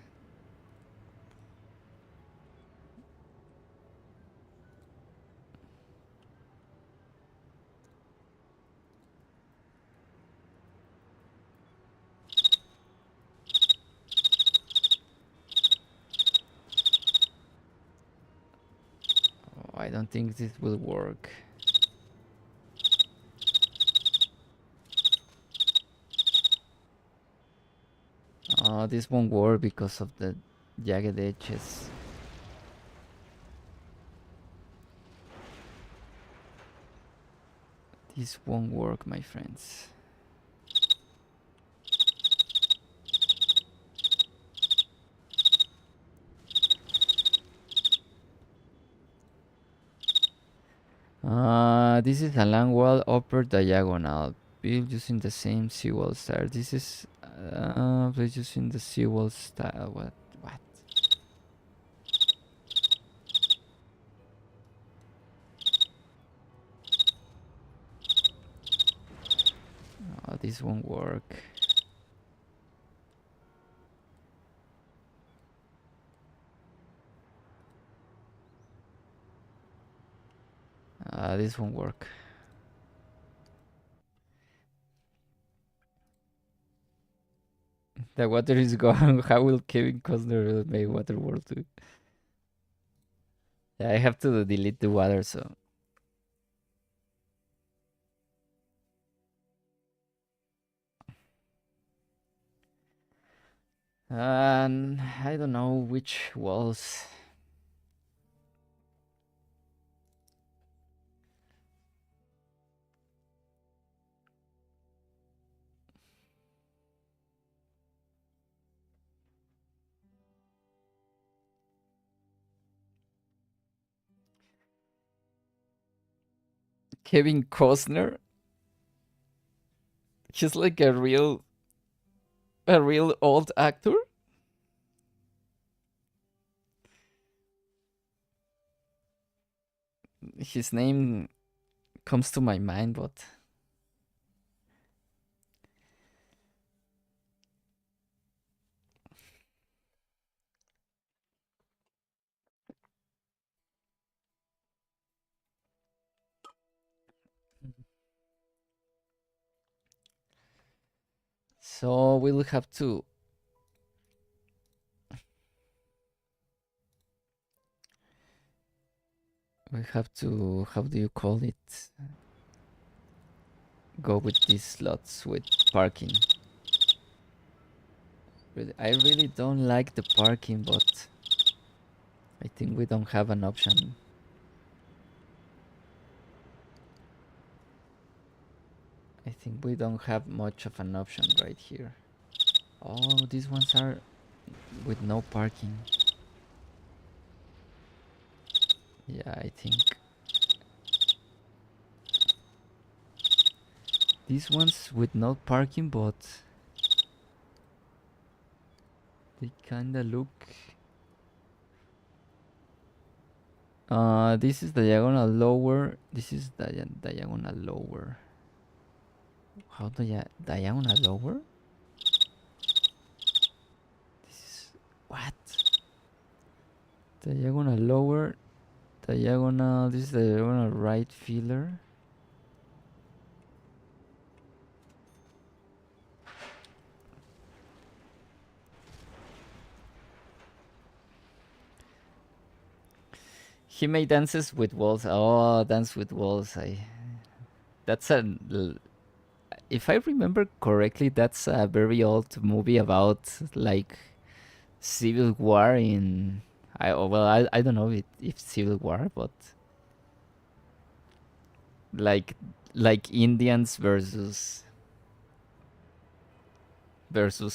Oh, I don't think this will work. This won't work because of the jagged edges. This won't work, my friends. This is a long wall upper diagonal built using the same seawall style. This is built using the seawall style. What? Oh, this won't work. This won't work. The water is gone. How will Kevin Costner make Waterworld 2? Yeah, I have to delete the water, so. I don't know which walls. Kevin Costner? He's like a real old actor? His name comes to my mind, but so we'll have to how do you call it? Go with these slots with parking. I really don't like the parking, but I think we don't have an option. I think we don't have much of an option right here. Oh, these ones are with no parking. Yeah, I think these ones with no parking, but they kinda look. This is diagonal lower. This is diagonal lower. How do you diagonal lower? This is what? Diagonal lower, Diagonal, this is the diagonal right filler. He made dances with walls. Oh, dance with walls. That's if I remember correctly, that's a very old movie about like civil war in. I don't know if civil war, but like like Indians versus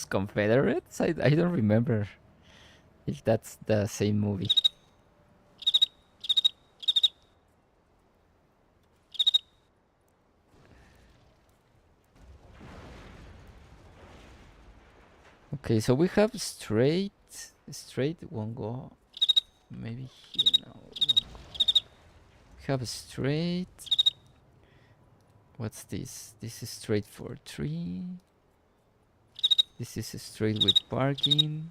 Confederates. I don't remember if that's the same movie. Okay, so we have straight won't go. Maybe here now. We have straight. What's this? This is straight for 3. This is straight with parking.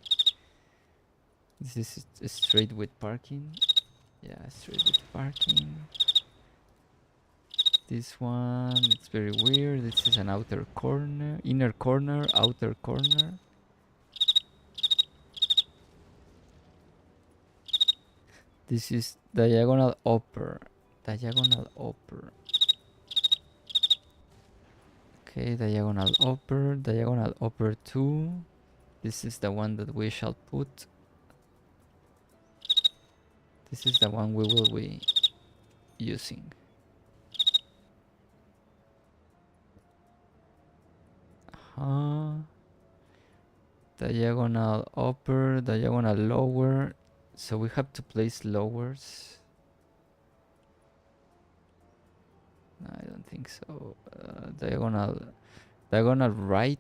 This is straight with parking. Yeah, straight with parking. This one, it's very weird. This is an outer corner, inner corner, outer corner. This is diagonal upper. Diagonal upper. Okay, diagonal upper 2. This is the one that we shall put. This is the one we will be using. Diagonal upper, diagonal lower. So we have to place lowers. No, I don't think so. Diagonal right.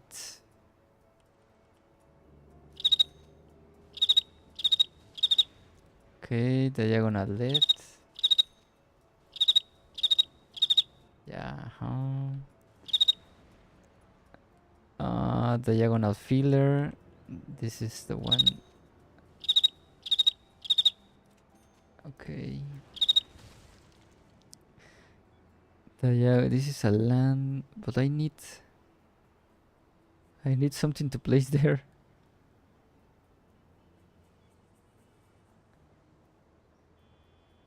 Okay, diagonal left. Yeah. Diagonal filler. This is the one. Okay. This is a land, but I need something to place there.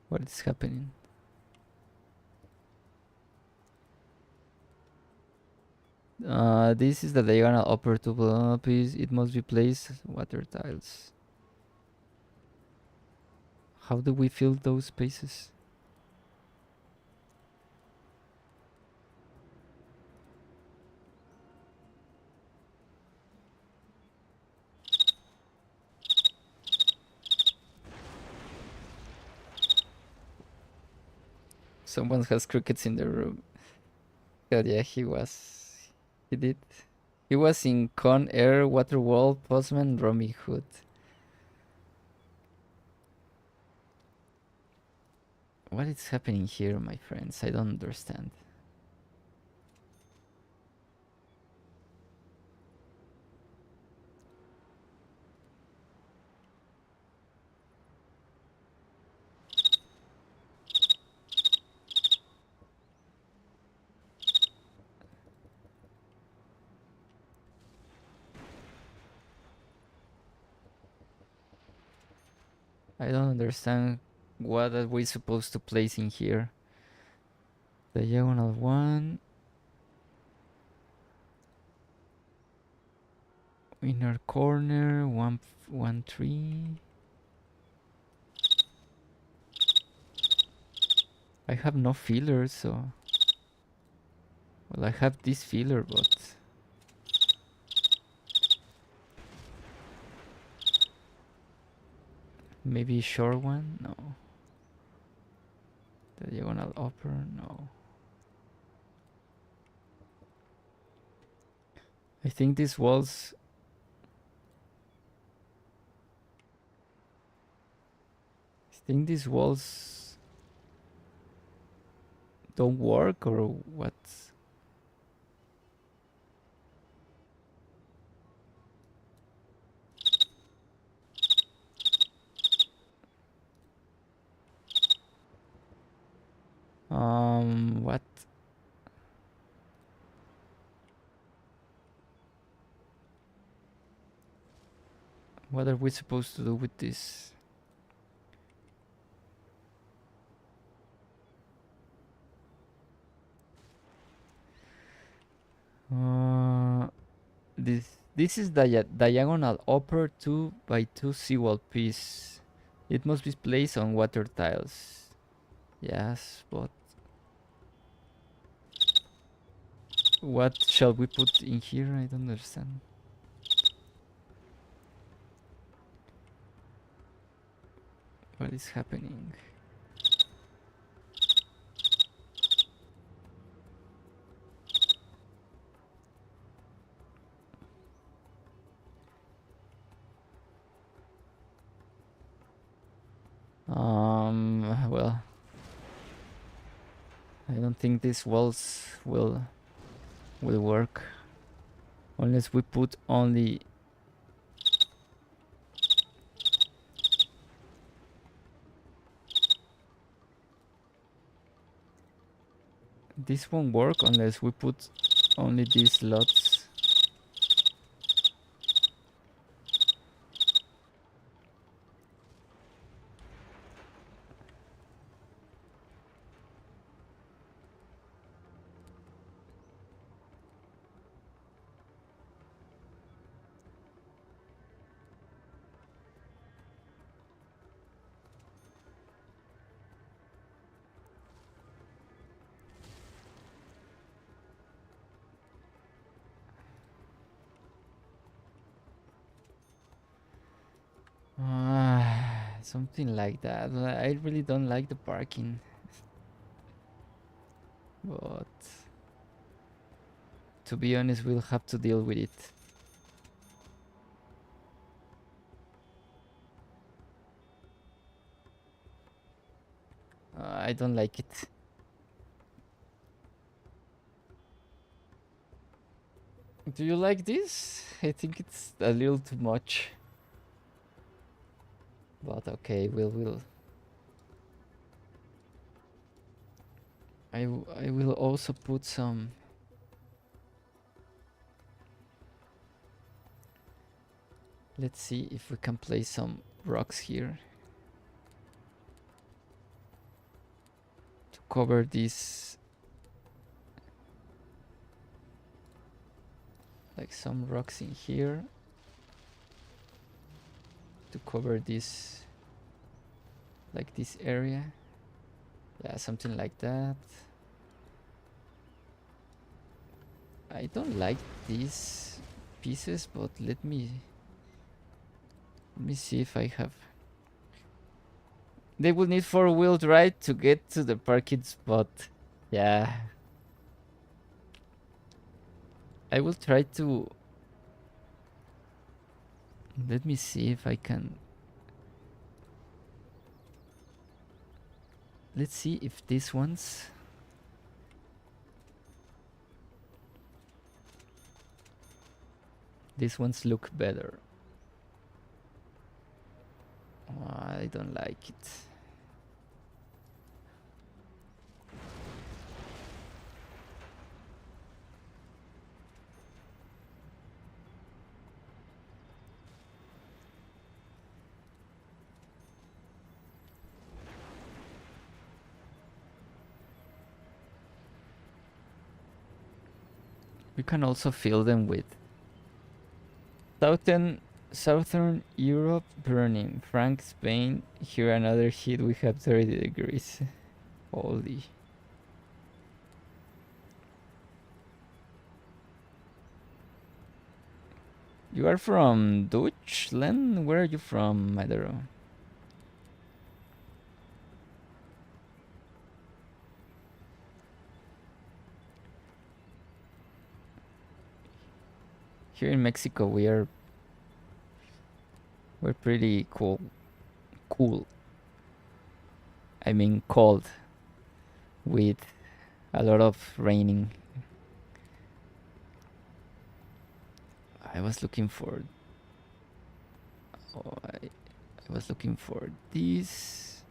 What is happening? This is the diagonal upper two piece. It must be placed water tiles. How do we fill those spaces? Someone has crickets in the room. God, yeah, he did. He was in Con Air, Waterwall, Postman, Romy Hood. What is happening here, my friends? I don't understand. I don't understand what are we supposed to place in here. Diagonal 1. Inner corner, 1, 3. I have no filler, so... Well, I have this filler, but... Maybe short one? No. Diagonal upper? No. I think these walls... don't work, or what? What? What are we supposed to do with this? This is diagonal upper 2 by 2 seawall piece. It must be placed on water tiles. Yes, but what shall we put in here? I don't understand. What is happening? Well, I don't think these walls will work unless we put only this won't work unless we put only these slots. Something like that. I really don't like the parking. But to be honest, we'll have to deal with it. I don't like it. Do you like this? I think it's a little too much. But okay, we'll. I will also put some. Let's see if we can place some rocks here to cover this. Like some rocks in here to cover this, like this area. Yeah, something like that. I don't like these pieces, but let me see if I have. They will need 4-wheel drive to get to the parking spot. Yeah. I will try to. Let me see if I can. Let's see if these ones. These ones look better. I don't like it. We can also fill them with Southern Europe burning. Frank, Spain. Here another heat. We have 30 degrees. Holy. You are from Deutschland? Where are you from? I don't know. Here in Mexico, we're pretty cool. I mean cold, with a lot of raining. I was looking for. Oh, I was looking for this,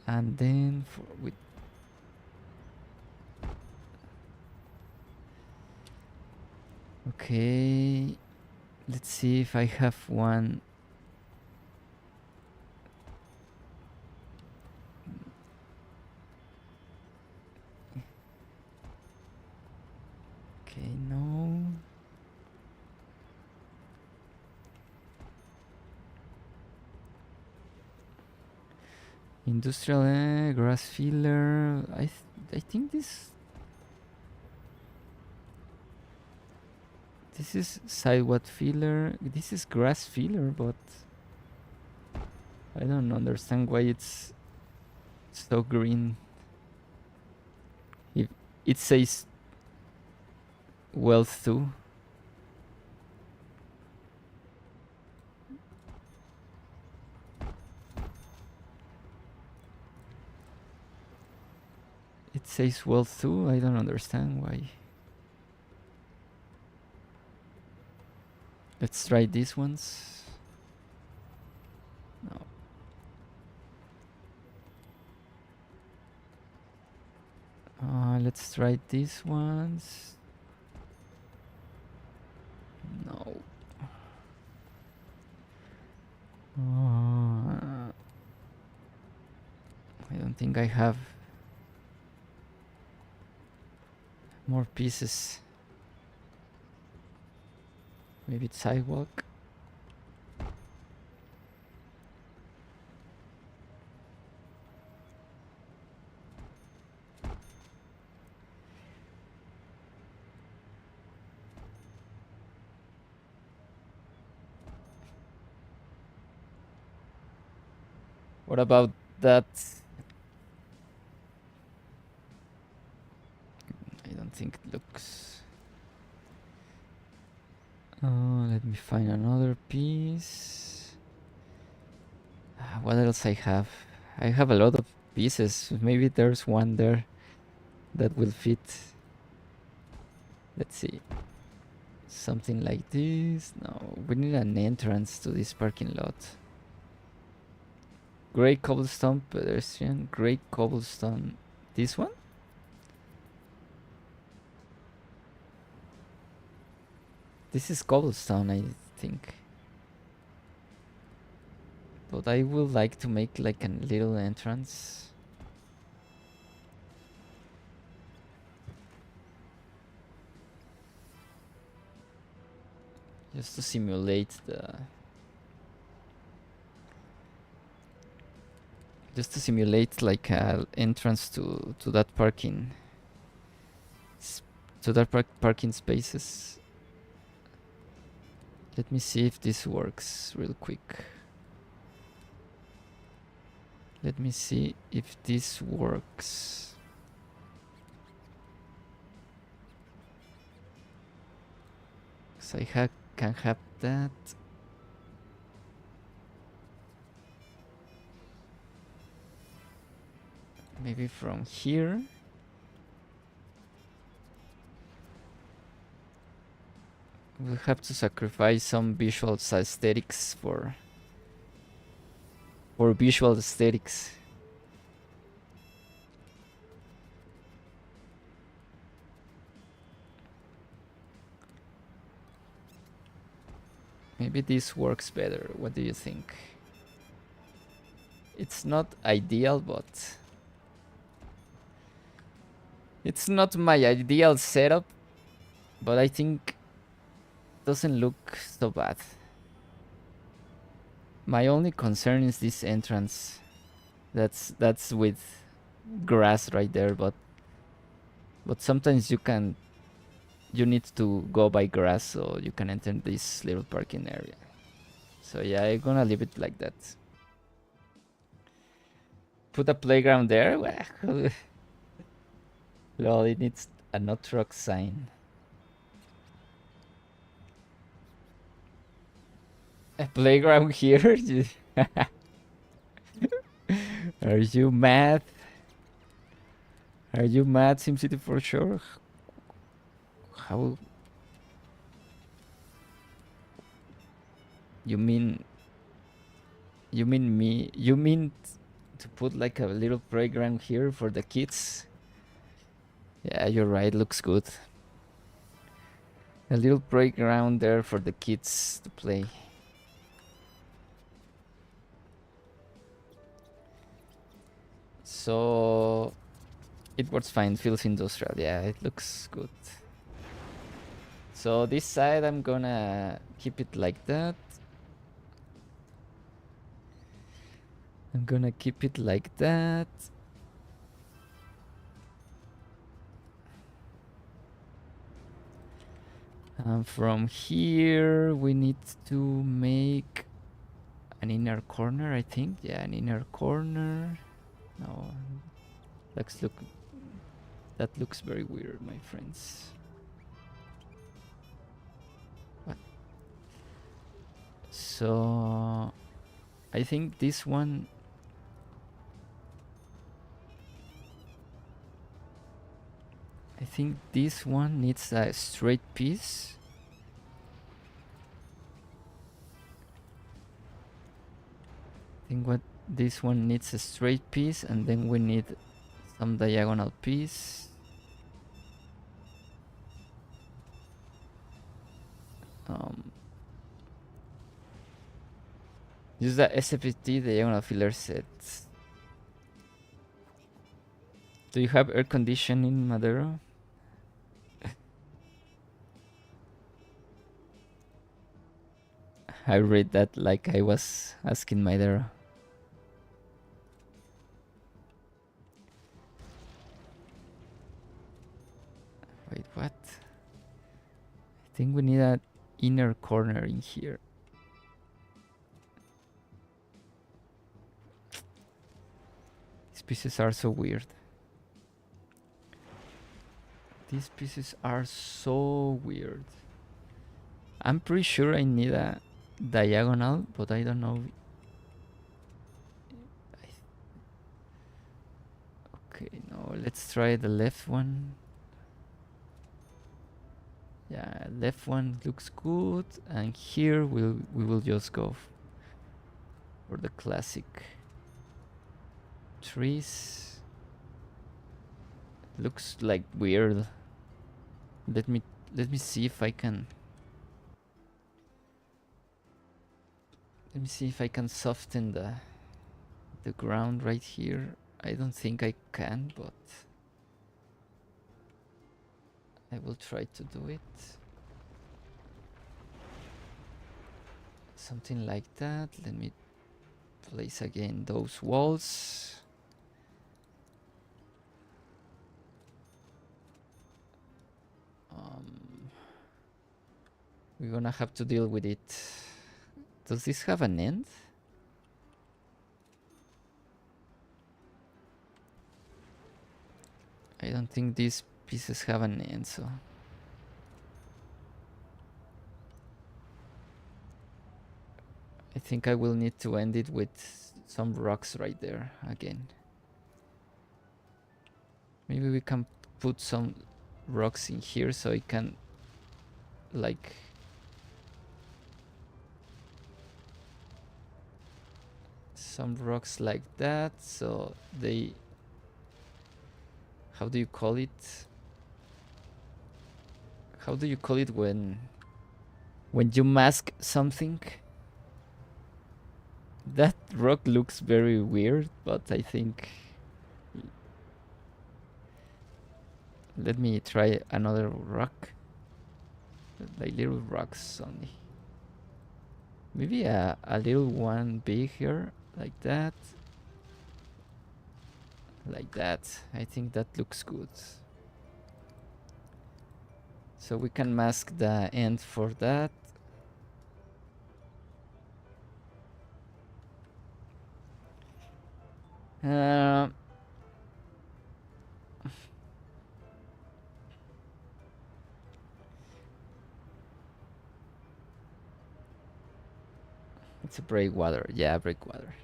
and then with Okay, let's see if I have one. Okay, no. Industrial grass filler. I think this is sidewalk filler. This is grass filler, but I don't understand why it's so green. If it says wealth too. It says wealth too. I don't understand why. Let's try these ones. No. Let's try these ones. No. I don't think I have more pieces. Maybe it's sidewalk. What about that? I don't think it looks. Let me find another piece. What else I have? I have a lot of pieces. Maybe there's one there that will fit. Let's see. Something like this. No, we need an entrance to this parking lot. Gray cobblestone pedestrian. Gray cobblestone. This one? This is cobblestone, I think. But I would like to make like a little entrance. Just to simulate the... Just to simulate like a entrance to that parking... To that parking spaces. Let me see if this works real quick. Let me see if this works. So I can have that. Maybe from here. We'll have to sacrifice some visual aesthetics for visual aesthetics. Maybe this works better. What do you think? It's not ideal, but it's not my ideal setup, but I think doesn't look so bad. My only concern is this entrance. That's with grass right there, but sometimes you need to go by grass so you can enter this little parking area. So yeah, I'm gonna leave it like that. Put a playground there? Lol, it needs a no truck sign. A playground here? Are you mad? Are you mad, SimCity for sure? How? You mean me? You mean to put like a little playground here for the kids? Yeah, you're right. Looks good. A little playground there for the kids to play. So it works fine, feels industrial. Yeah, it looks good. So this side I'm gonna keep it like that. I'm gonna keep it like that. And from here we need to make an inner corner, I think. Yeah, an inner corner. No, let's look. That looks very weird, my friends. What? So I think this one. I think this one needs a straight piece. I think what this one needs a straight piece, and then we need some diagonal piece. Use the SFT diagonal filler set. Do you have air conditioning, Madero? I read that like I was asking Madero. Wait, what? I think we need an inner corner in here. These pieces are so weird. These pieces are so weird. I'm pretty sure I need a diagonal, but I don't know. Okay, no, let's try the left one. Yeah, left one looks good, and here we will just go for the classic trees. Looks like weird. Let me see if I can. Let me see if I can soften the ground right here. I don't think I can, but I will try to do it. Something like that. Let me place again those walls. We're gonna have to deal with it. Does this have an end? I don't think these pieces have an end, so I think I will need to end it with some rocks right there again. Maybe we can put some rocks in here so it can like some rocks like that, so they, how do you call it? How do you call it when you mask something? That rock looks very weird, but I think, let me try another rock. Like little rocks only. Maybe a little one big here, like that. Like that. I think that looks good. So we can mask the end for that. It's a breakwater. Yeah, breakwater.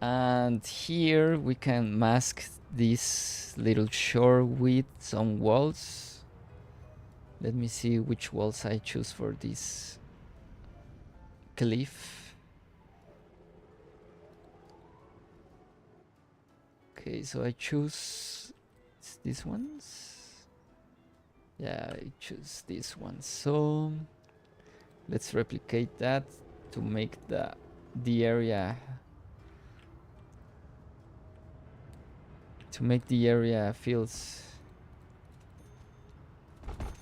And here we can mask this little shore with some walls. Let me see which walls I choose for this cliff. Okay, so I choose these ones. Yeah, I choose this one. So let's replicate that to make the area feels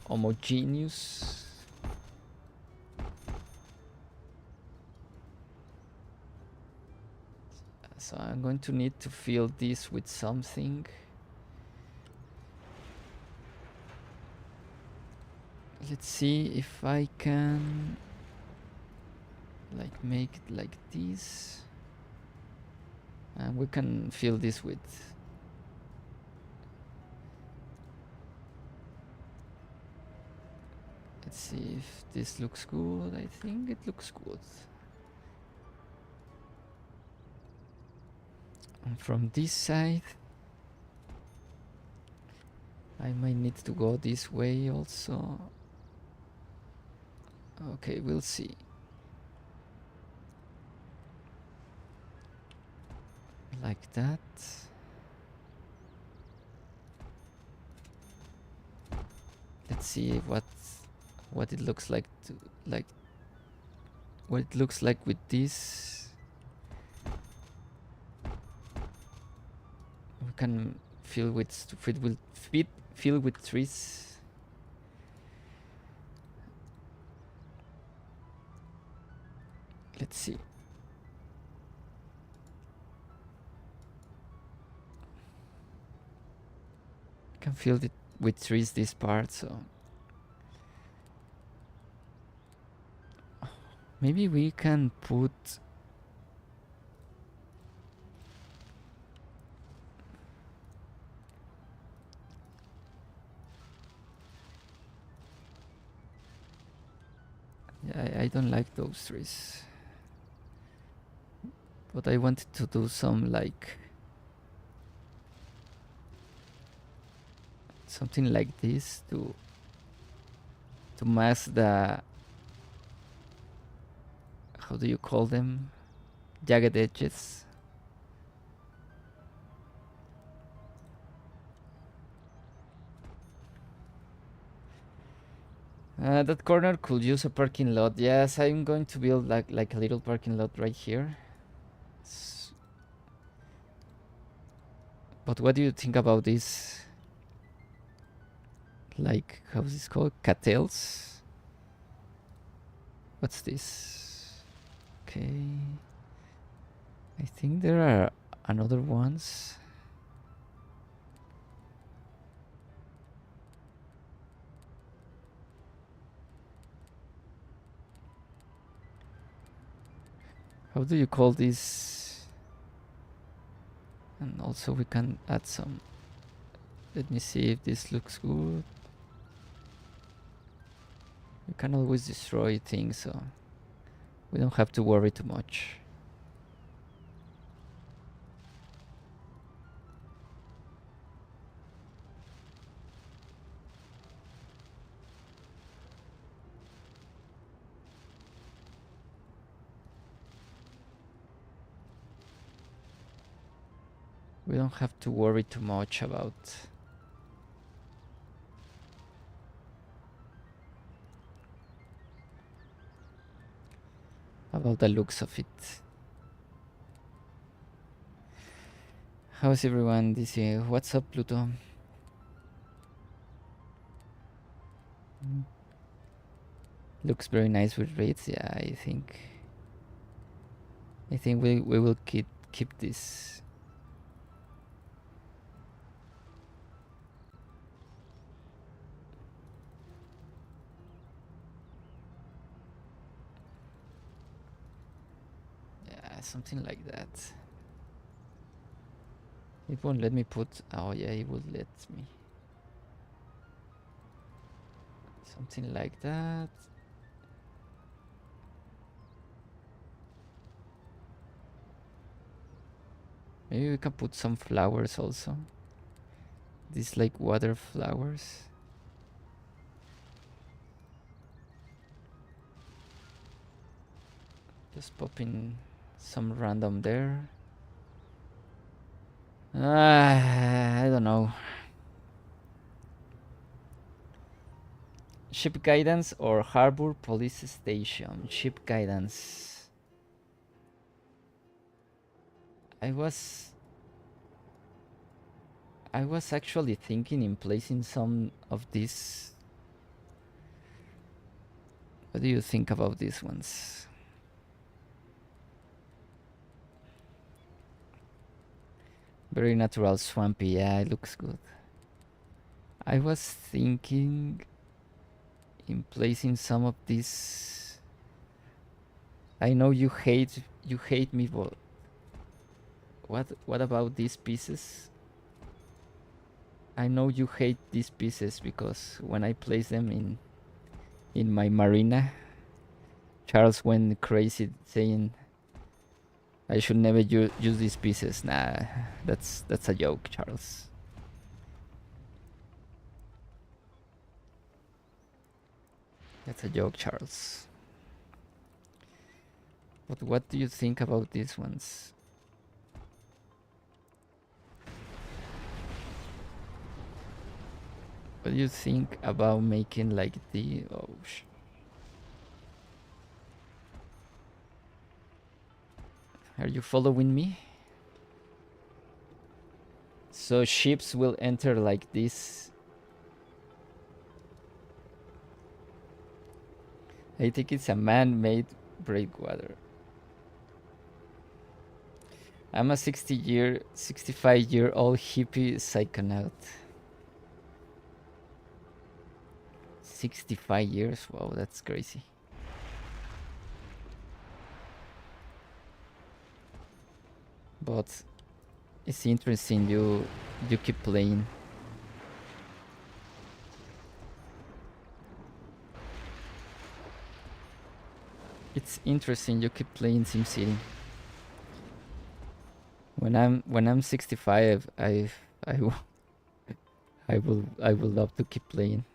homogeneous. So I'm going to need to fill this with something. Let's see if I can like make it like this, and we can fill this with let's see if this looks good. I think it looks good. And from this side I might need to go this way also. Okay, we'll see. Like that. Let's see what it looks like what it looks like with this. We can fill with trees. Let's see. Can fill it with trees this part, so maybe we can put yeah, I don't like those trees, but I wanted to do some like something like this to mask the, how do you call them, jagged edges. That corner could use a parking lot. Yes, I'm going to build like a little parking lot right here. But what do you think about this? Like, how's this called? Cattels? What's this? Okay. I think there are another ones. How do you call this? And also we can add some. Let me see if this looks good. You can always destroy things, so we don't have to worry too much. We don't have to worry too much about the looks of it. How's everyone this year? What's up, Pluto? Looks very nice with rates. Yeah, I think we will keep this. Yeah, something like that. It won't let me put. Oh yeah, it would let me. Something like that. Maybe we can put some flowers also. These like water flowers. Just pop in some random there. I don't know. Ship guidance or harbor police station? Ship guidance. I was actually thinking in placing some of these. What do you think about these ones? Very natural swampy. Yeah, it looks good. I was thinking in placing some of these. I know you hate me, but what about these pieces? I know you hate these pieces because when I place them in my marina, Charles went crazy saying I should never use these pieces. Nah, that's a joke, Charles. That's a joke, Charles. But what do you think about these ones? What do you think about making like the... Oh, are you following me? So ships will enter like this. I think it's a man-made breakwater. I'm a 65-year-old hippie psychonaut. 65 years? Wow, that's crazy. But it's interesting you keep playing. It's interesting you keep playing SimCity. When I'm 65, I will love to keep playing.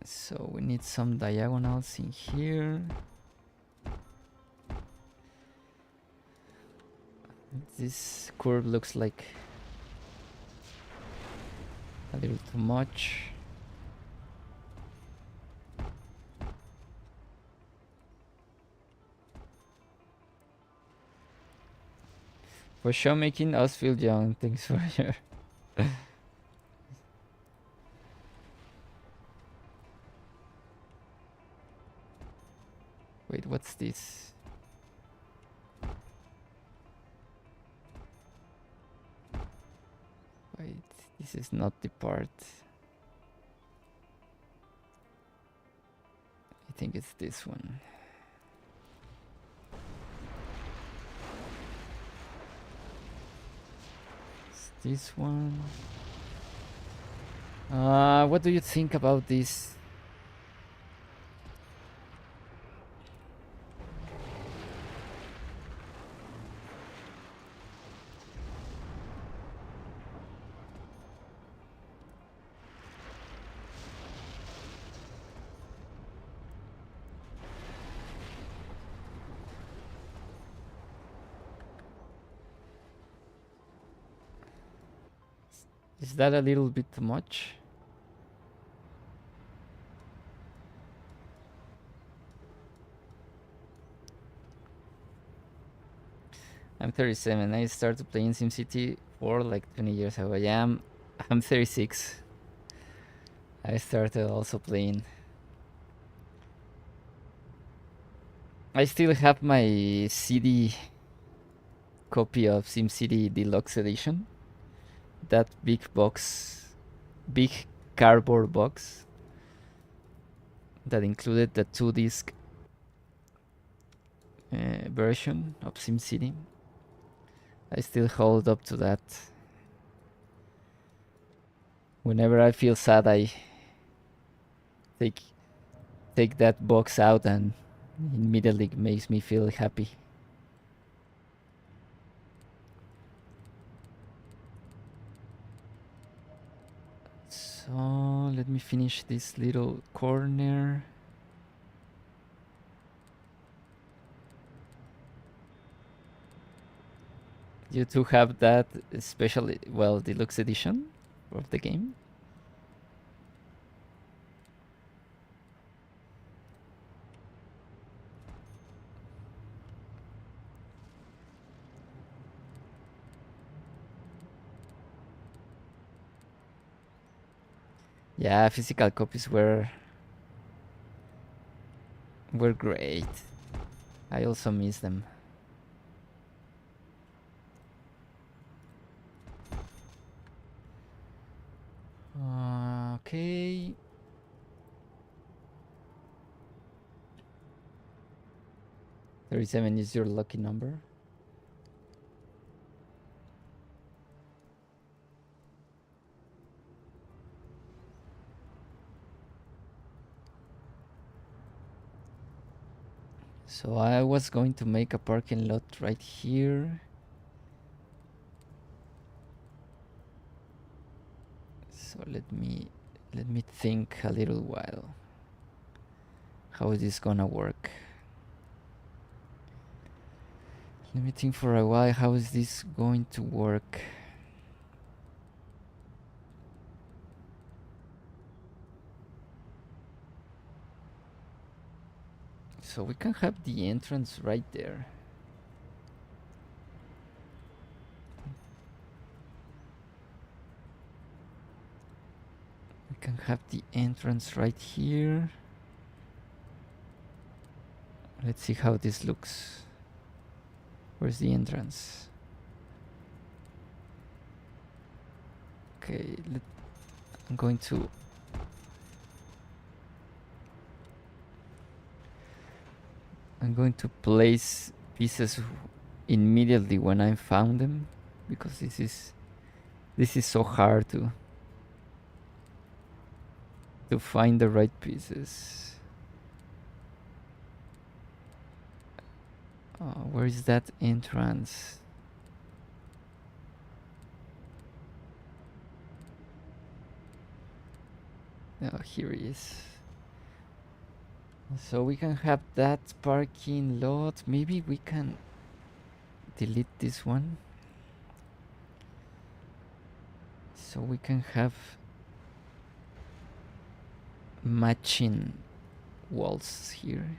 So we need some diagonals in here. This curve looks like a little too much. For sure, making us feel young. Thanks for your... Wait, what's this? Wait, this is not the part. I think it's this one. It's this one. What do you think about this? Is that a little bit too much? I'm 37. I started playing SimCity for like 20 years ago. Yeah, I'm 36. I started also playing. I still have my CD copy of SimCity Deluxe Edition. That big box, big cardboard box that included the 2-disc version of SimCity. I still hold up to that. Whenever I feel sad, I take that box out and immediately makes me feel happy. So let me finish this little corner. You two have that special, well, deluxe edition of the game? Yeah, physical copies were great. I also miss them. Okay. $37 is your lucky number. So I was going to make a parking lot right here. So let me think a little while. How is this gonna work? Let me think for a while. How is this going to work? So we can have the entrance right there. We can have the entrance right here. Let's see how this looks. Where's the entrance? Okay, I'm going to place pieces immediately when I found them, because this is so hard to find the right pieces. Where is that entrance? Oh, here it is. So we can have that parking lot. Maybe we can delete this one. So we can have matching walls here.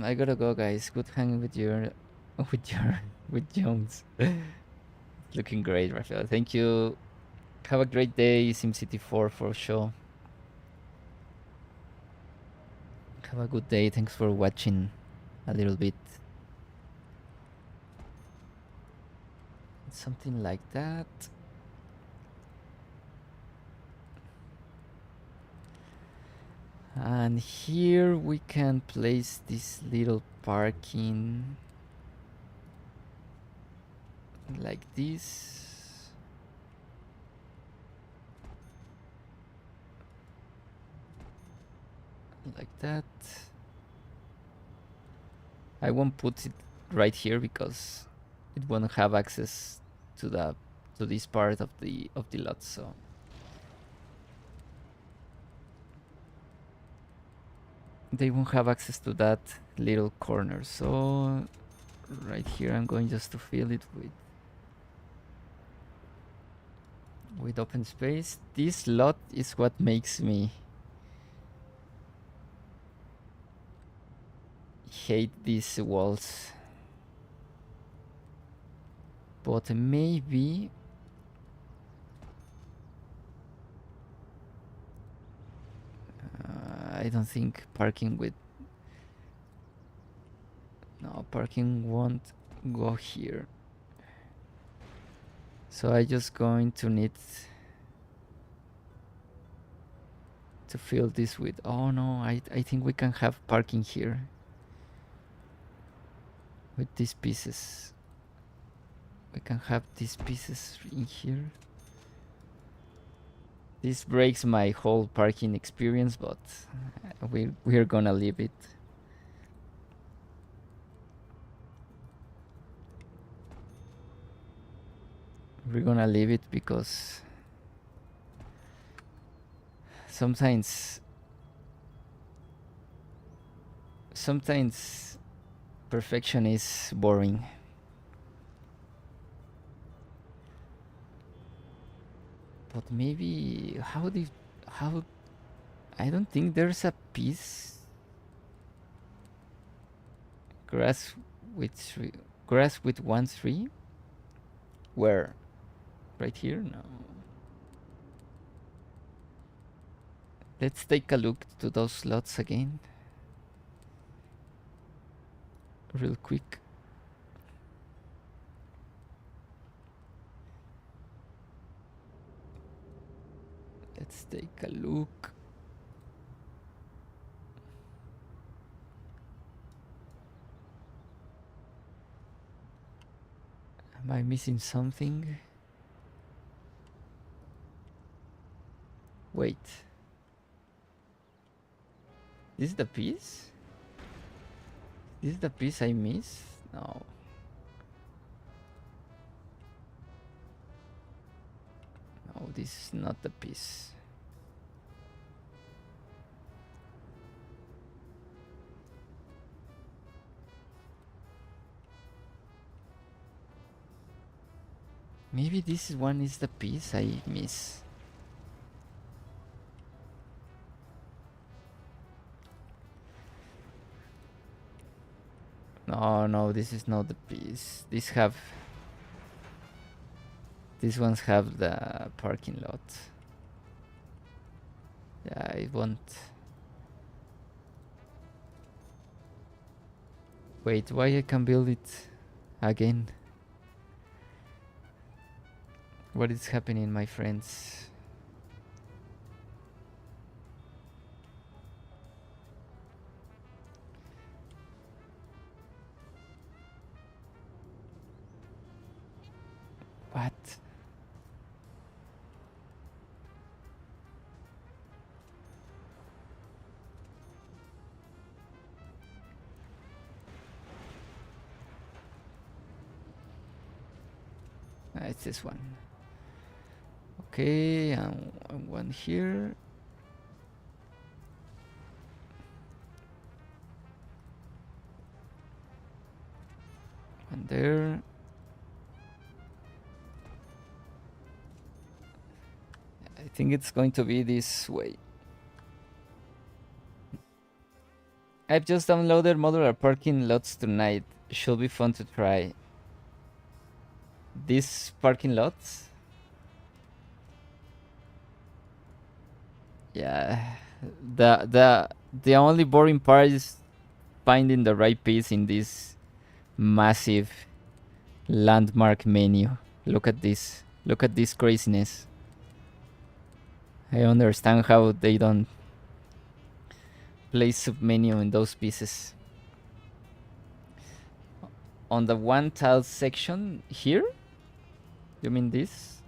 I gotta go, guys. Good hanging with with Jones. Looking great, Rafael. Thank you. Have a great day, SimCity 4 for sure. Have a good day. Thanks for watching a little bit. Something like that. And here we can place this little parking like this. Like that. I won't put it right here because it won't have access to this part of the lot, so they won't have access to that little corner. So right here I'm going just to fill it with open space. This lot is what makes me hate these walls, but maybe I don't think parking won't go here, so I just going to need to fill this with, oh no, I think we can have parking here with these pieces. We can have these pieces in here. This breaks my whole parking experience, but we're gonna leave it. We're gonna leave it because sometimes sometimes perfection is boring. But maybe how I don't think there's a piece grass with grass with 1-3. Where? Right here? No. Let's take a look to those slots again. Real quick. Let's take a look. Am I missing something? Wait. This is the piece? This is the piece I missed? No. No, this is not the piece. Maybe this one is the piece I miss. No, this is not the piece. These ones have the parking lot. Yeah, it won't. Wait, why I can build it again? What is happening, my friends? What? It's this one. Okay, and one here. One there. I think it's going to be this way. I've just downloaded modular parking lots tonight. Should be fun to try. These parking lots? Yeah. The only boring part is finding the right piece in this massive landmark menu. Look at this. Look at this craziness. I understand how they don't place submenu in those pieces. On the one tile section here? You mean this?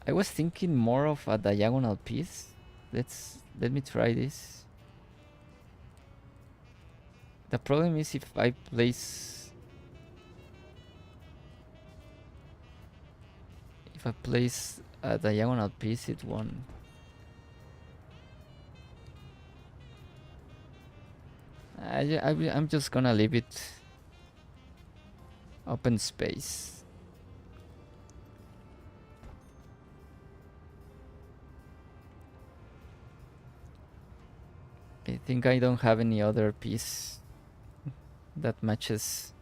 I was thinking more of a diagonal piece. Let me try this. The problem is if I place a diagonal piece, it won't. I'm just gonna leave it open space. I think I don't have any other piece that matches.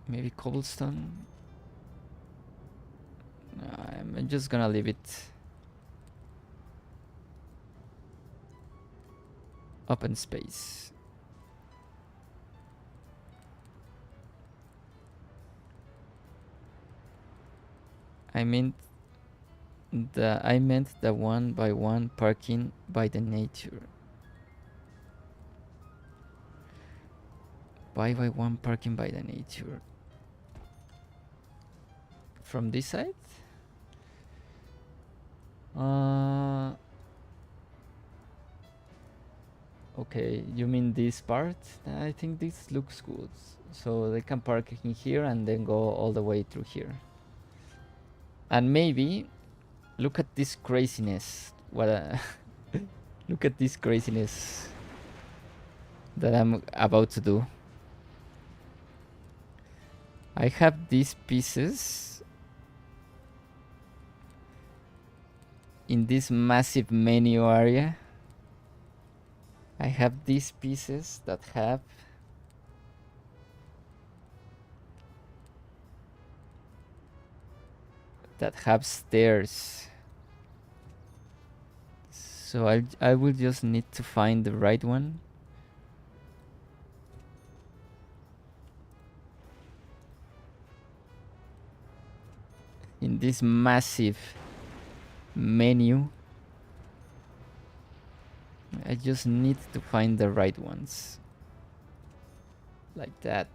Maybe cobblestone. I'm just gonna leave it open space. I meant the 1x1 parking by the nature. 1x1 parking by the nature. From this side? Okay, you mean this part? I think this looks good. So they can park in here and then go all the way through here. And maybe look at this craziness. Look at this craziness that I'm about to do. I have these pieces in this massive menu area. I have these pieces that have stairs. So I will just need to find the right one. In this massive menu, I just need to find the right ones. Like that.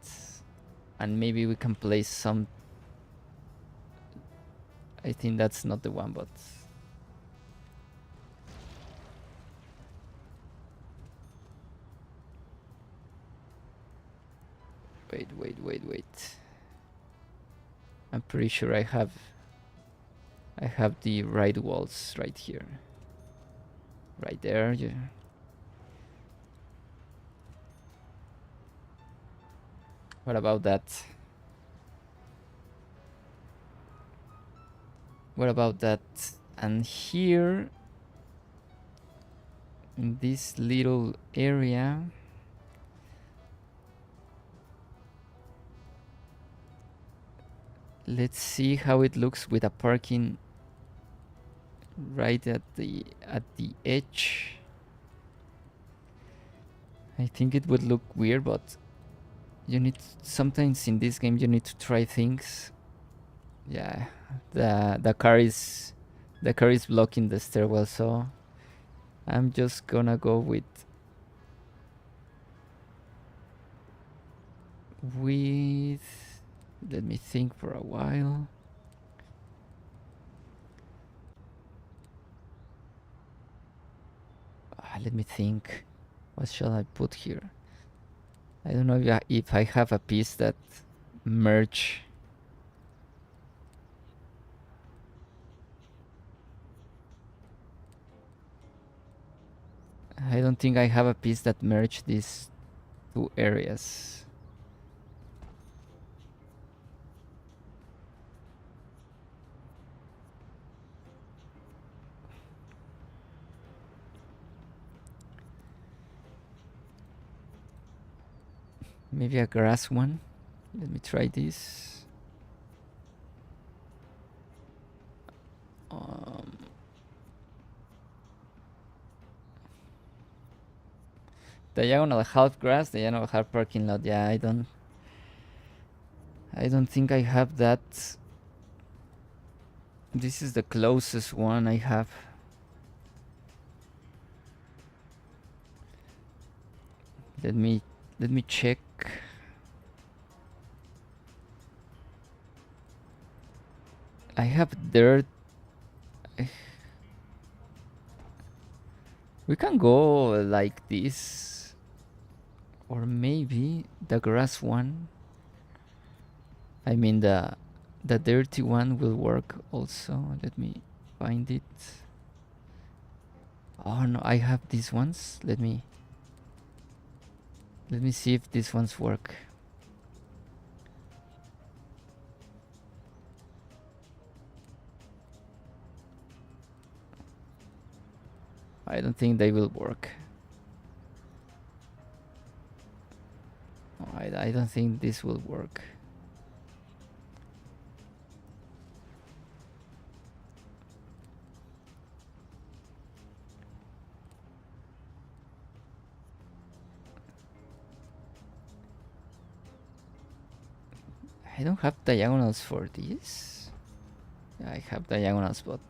And maybe we can place some. I think that's not the one, but wait. I'm pretty sure I have the right walls right here. Right there, yeah. What about that? What about that? And here, in this little area, let's see how it looks with a parking right at the edge. I think it would look weird, but you need sometimes in this game you need to try things. Yeah, the car is blocking the stairwell, so I'm just gonna go with let me think for a while. Let me think. What shall I put here? I don't know if I have a piece that merge. I don't think I have a piece that merge these two areas. Maybe a grass one. Let me try this. Diagonal half grass, diagonal half parking lot. Yeah, I don't think I have that. This is the closest one I have. Let me check. I have dirt. We can go like this, or maybe the grass one. I mean the dirty one will work also. Let me find it. Oh no, I have these ones. Let me see if these ones work. I don't think they will work. I don't think this will work. I don't have diagonals for this. Yeah, I have diagonals, but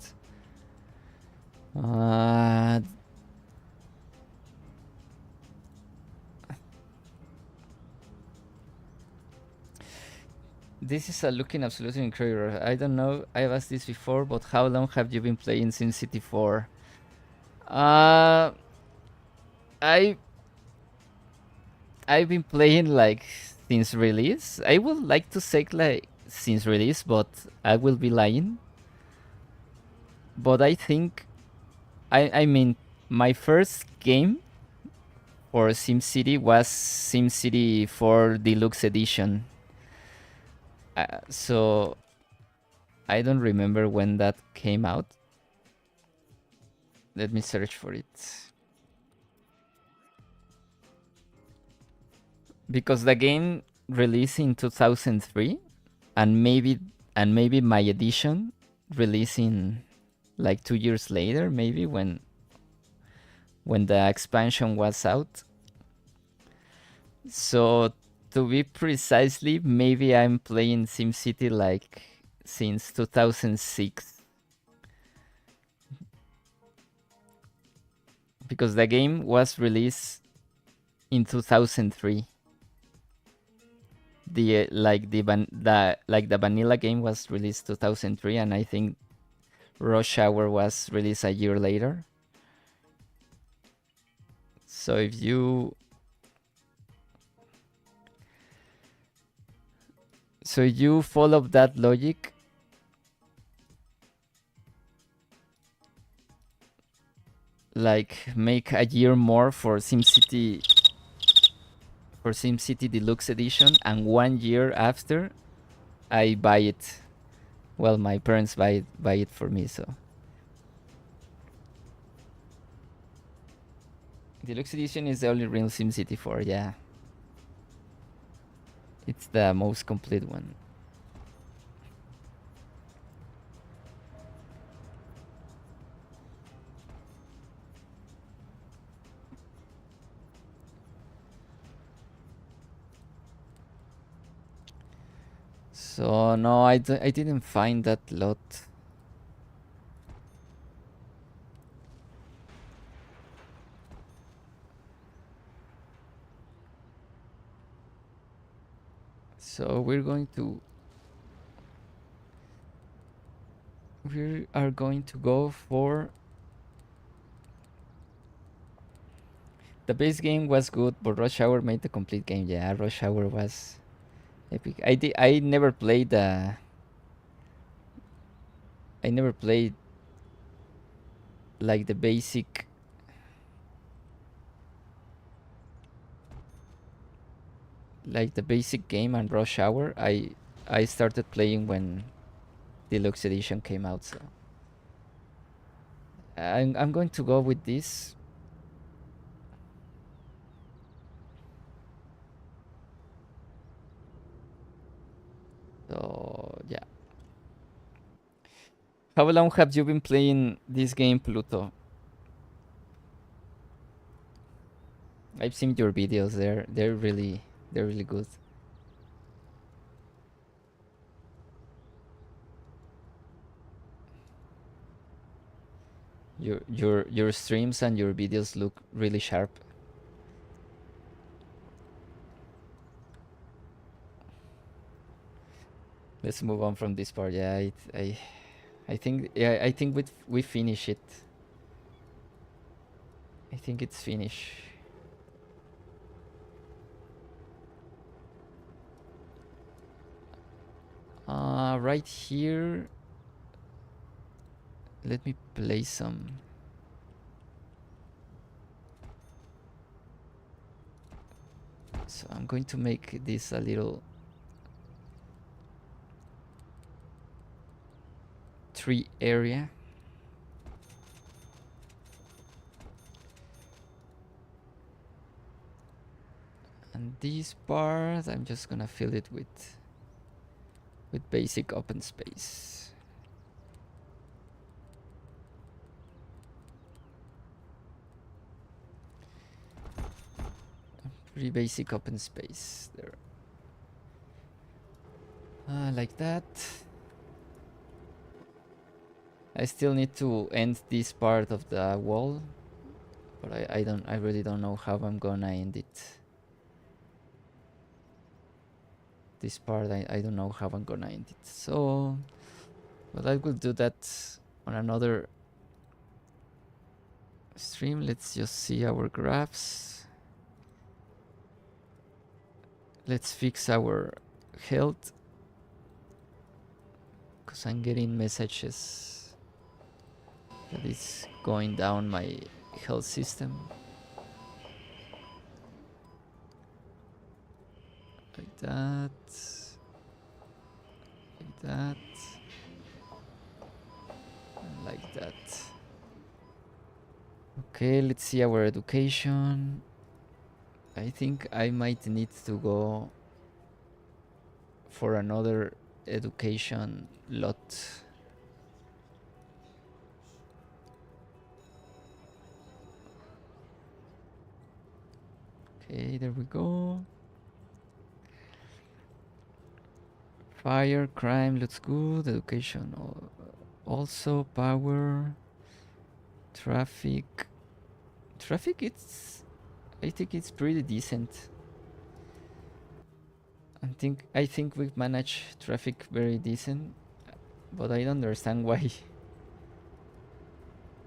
this is looking absolutely incredible. I don't know, I've asked this before, but how long have you been playing SimCity 4? I've been playing like since release. I would like to say like since release, but I will be lying. But I think I mean my first game for SimCity was SimCity 4 Deluxe Edition. So I don't remember when that came out. Let me search for it. Because the game released in 2003 and maybe my edition releasing like 2 years later, maybe when the expansion was out. So to be precisely, maybe I'm playing SimCity like since 2006. Because the game was released in 2003. The vanilla game was released 2003, and I think Rush Hour was released a year later. So if you follow that logic, like make a year more for SimCity Deluxe Edition, and 1 year after I buy it. Well, my parents buy it for me, so Deluxe Edition is the only real SimCity 4, yeah. It's the most complete one. So no, I didn't find that lot. So we are going to go for the base game was good, but Rush Hour made the complete game. Yeah, Rush Hour was epic. I never played like the basic game and Rush Hour. I started playing when Deluxe Edition came out, so I'm going to go with this. So yeah. How long have you been playing this game, Pluto? I've seen your videos. They're really good. Your streams and your videos look really sharp. Let's move on from this part. Yeah, I think we finish it. I think it's finished. Right here. Let me play some. So I'm going to make this a little tree area. And this part, I'm just gonna fill it with basic open space. Pretty basic open space there. Like that. I still need to end this part of the wall, but I really don't know how I'm gonna end it. This part I don't know how I'm gonna end it. So, but I will do that on another stream. Let's just see our graphs. Let's fix our health, because I'm getting messages that it's going down my health system. Like that. Like that. And like that. Okay, let's see our education. I think I might need to go for another education lot. Okay, there we go. Fire, crime looks good. Education also. Power, traffic. Traffic, I think it's pretty decent. I think we've managed traffic very decent, but I don't understand why.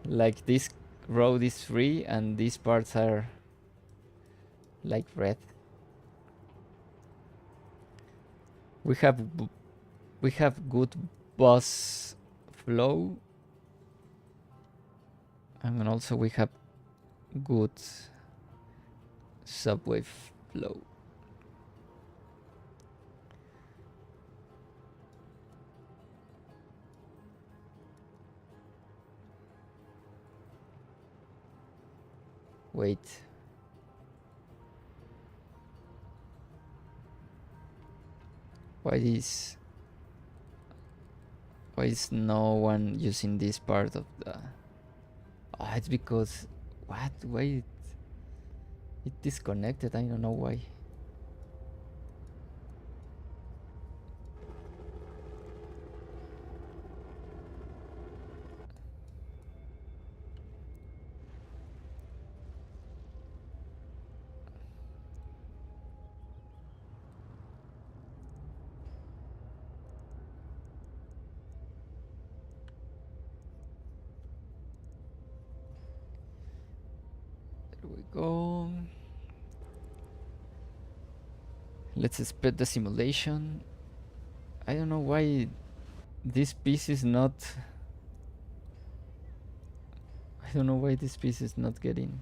Like, this road is free and these parts are like red. We have good bus flow, and also we have good subway flow. Wait. Why is no one using this part of the... Oh, it's because... What? Why it disconnected? I don't know why. There we go. Let's spread the simulation. I don't know why this piece is not... I don't know why this piece is not getting...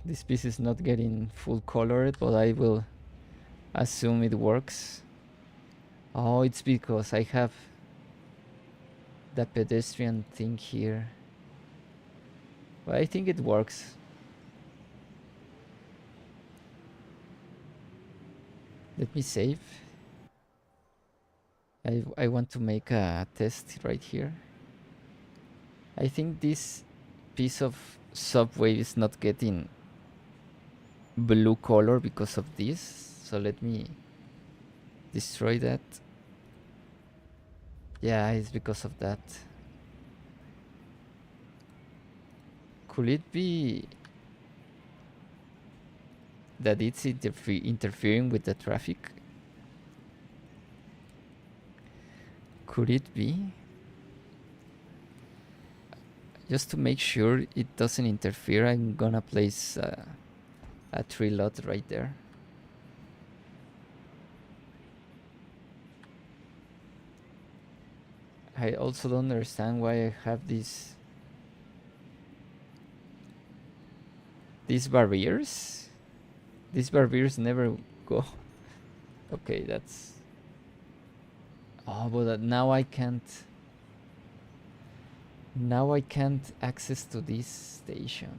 This piece is not getting full colored, but I will assume it works. Oh, it's because I have the pedestrian thing here. But I think it works. Let me save. I want to make a test right here. I think this piece of subway is not getting blue color because of this. So let me destroy that. Yeah, it's because of that. Could it be that it's interfering with the traffic? Could it be? Just to make sure it doesn't interfere, I'm gonna place a tree lot right there. I also don't understand why I have these barriers. These barriers never go. Okay, that's... Oh, but now I can't... Now I can't access to this station.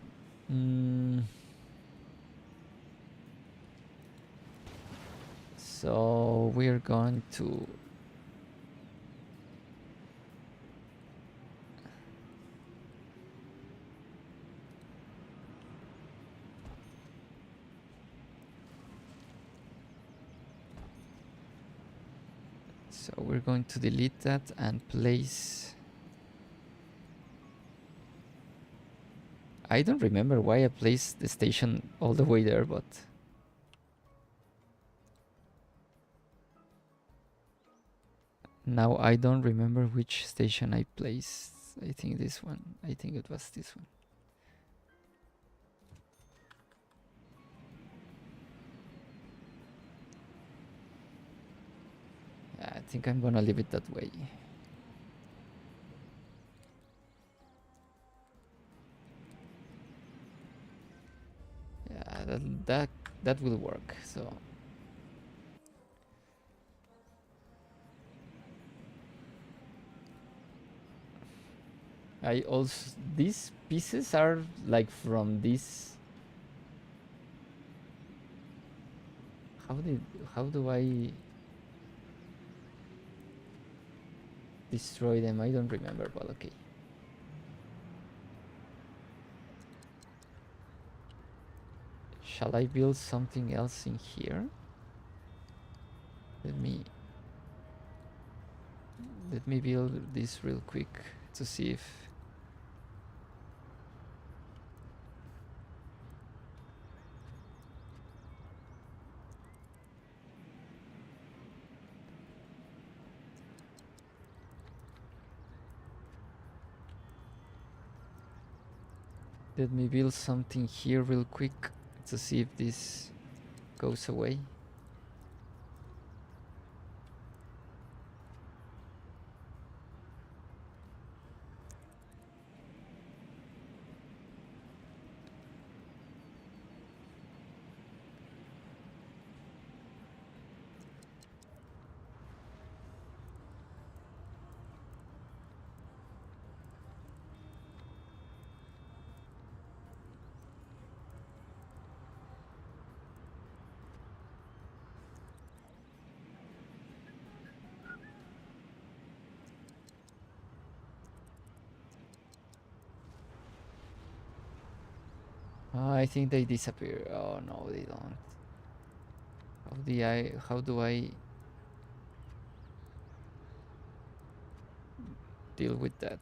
So we're going to... So we're going to delete that and place... I don't remember why I placed the station all the way there, but... Now I don't remember which station I placed. I think this one. I think it was this one. think I'm gonna leave it that way. Yeah, that will work. So I also, these pieces are like from this. How do I destroy them? I don't remember, but okay. Shall I build something else in here? Let me build this real quick to see if let me build something here real quick to see if this goes away. I think they disappear. Oh no, they don't. How do I deal with that?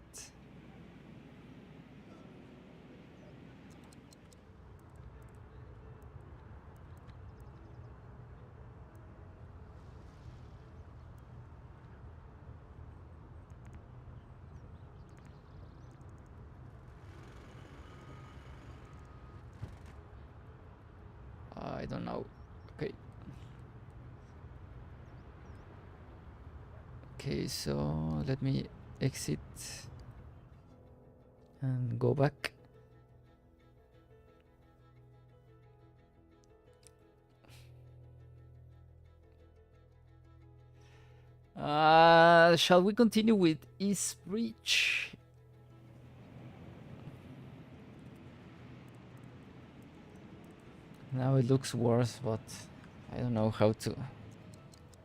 I don't know. Okay. Okay, so let me exit and go back. Shall we continue with Eastbridge? Now it looks worse, but I don't know how to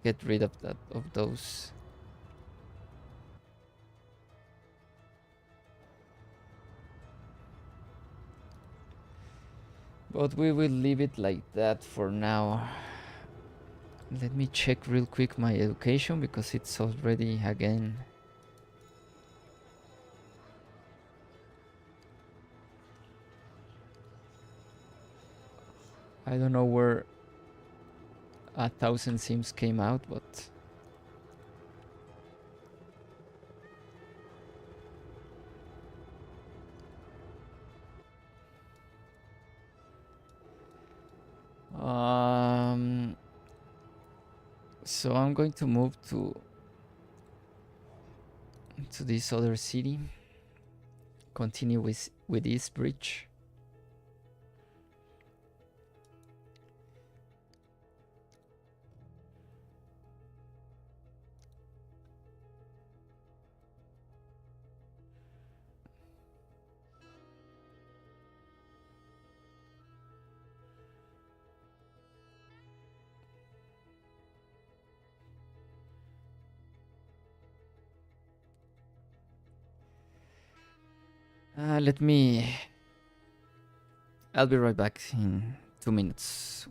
get rid of those. But we will leave it like that for now. Let me check real quick my education because it's already again. I don't know where 1,000 sims came out, but so I'm going to move to this other city. Continue with Eastbridge. Let me. I'll be right back in 2 minutes.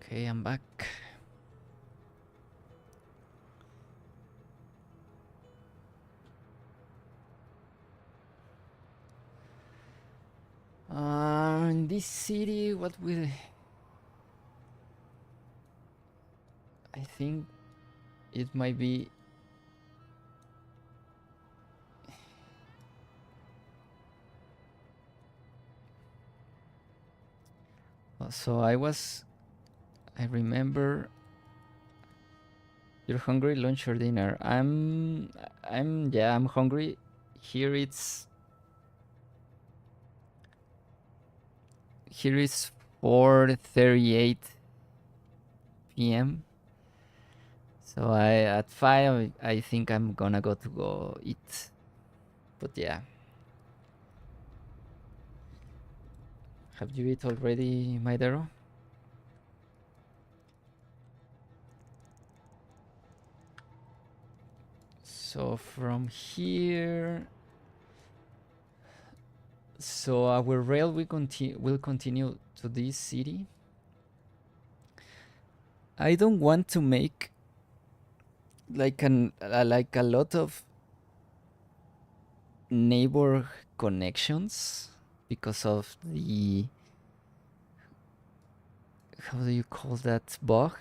Okay, I'm back. In this city, what will... I think it might be... So I remember... You're hungry? Lunch or dinner? I'm hungry. Here it's... Here is 4:38 p.m. So at 5 I think I'm gonna go eat. But yeah. Have you eat already, Maidero? So from here... So our rail will continue to this city. I don't want to make like a lot of neighbor connections because of the... How do you call that bug?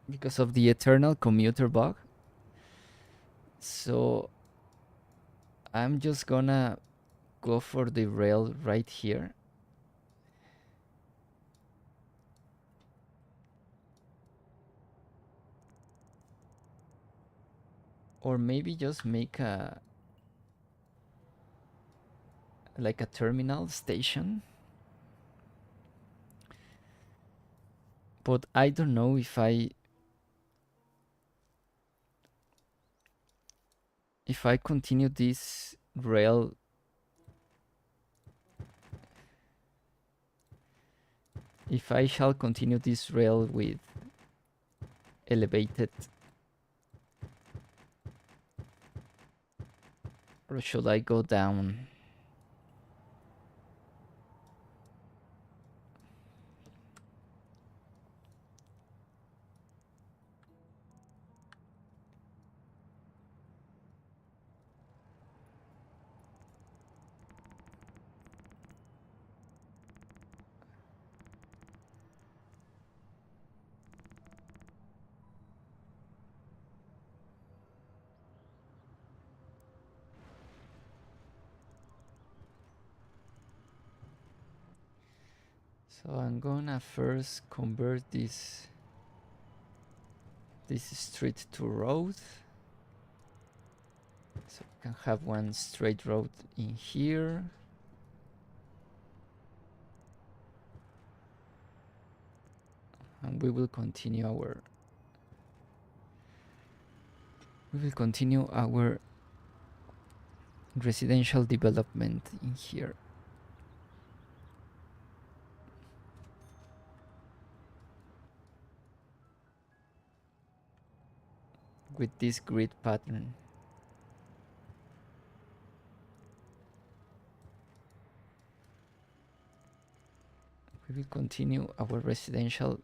Because of the eternal commuter bug. So I'm just gonna go for the rail right here. Or maybe just make like a terminal station. But I don't know if I continue this rail, if I shall continue this rail with elevated, or should I go down? So I'm gonna first convert this street to road. So we can have one straight road in here. And we will continue our residential development in here. With this grid pattern. We will continue our residential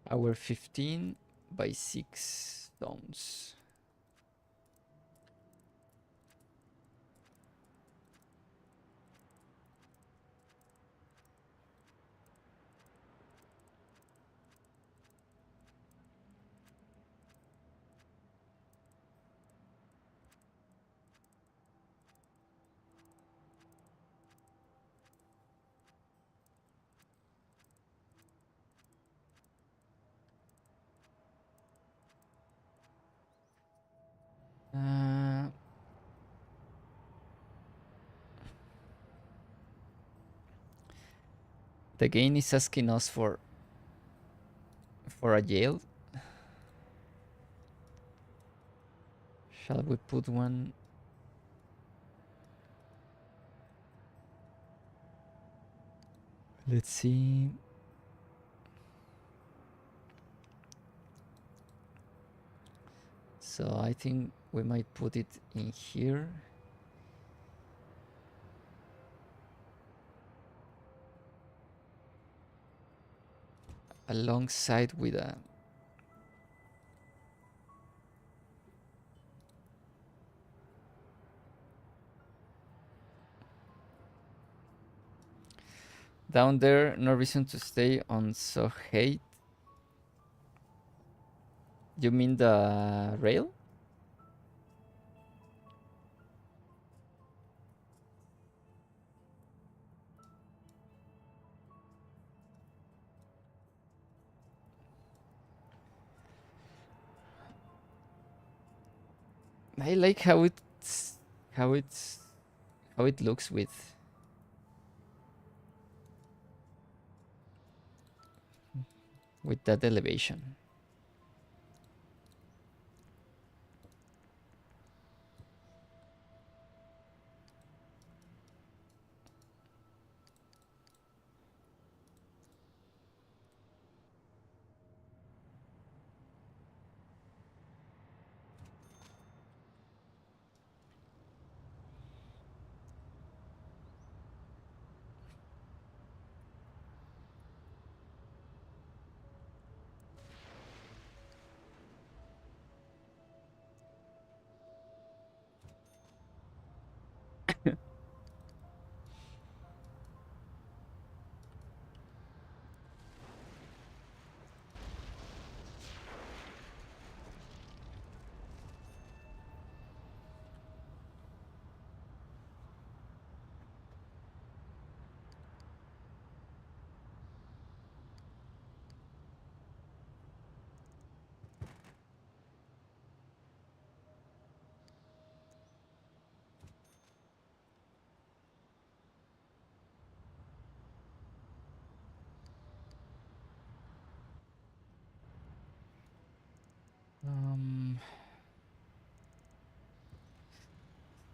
our 15 by 6 stones. The game is asking us for a jail. Shall we put one? Let's see. So I think we might put it in here. Alongside with a down there, no reason to stay on so hate. You mean the rail? I like how it looks with that elevation.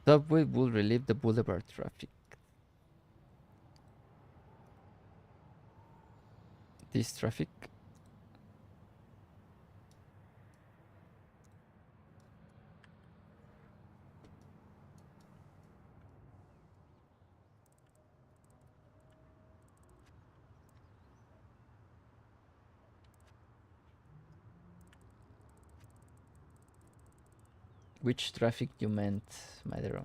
Subway will relieve the boulevard traffic. This traffic. Which traffic you meant, Madero?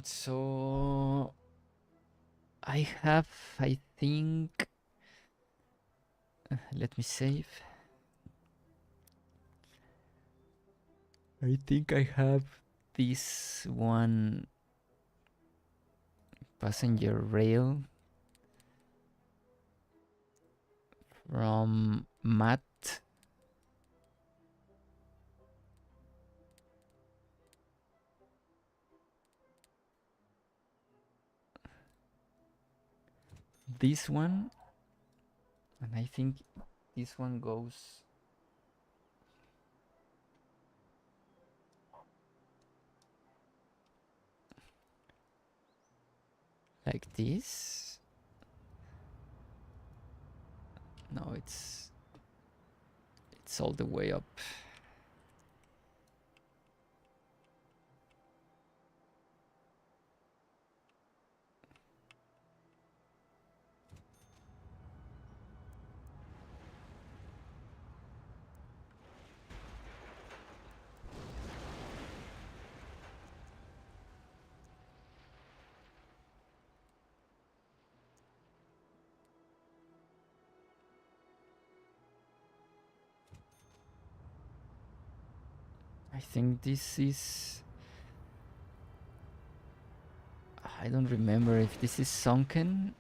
So I have, I think, let me save. I think I have this one passenger rail from Matt. This one, and I think this one goes like this. No, it's all the way up. I think this is, I don't remember if this is sunken.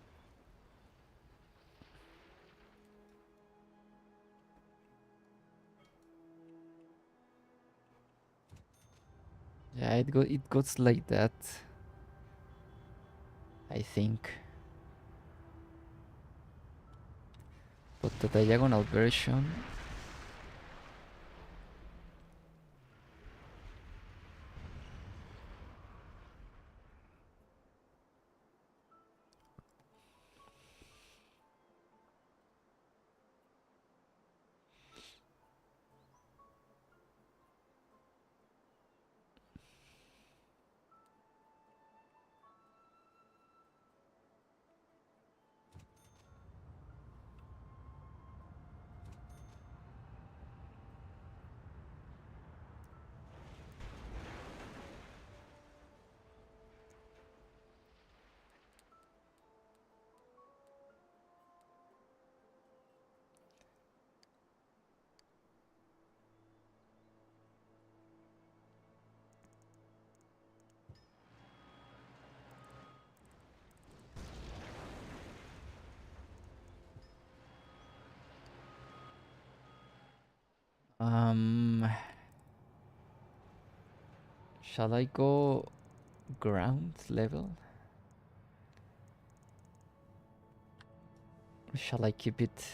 Yeah, it goes like that, I think. But the diagonal version, um, shall I go ground level? Shall I keep it?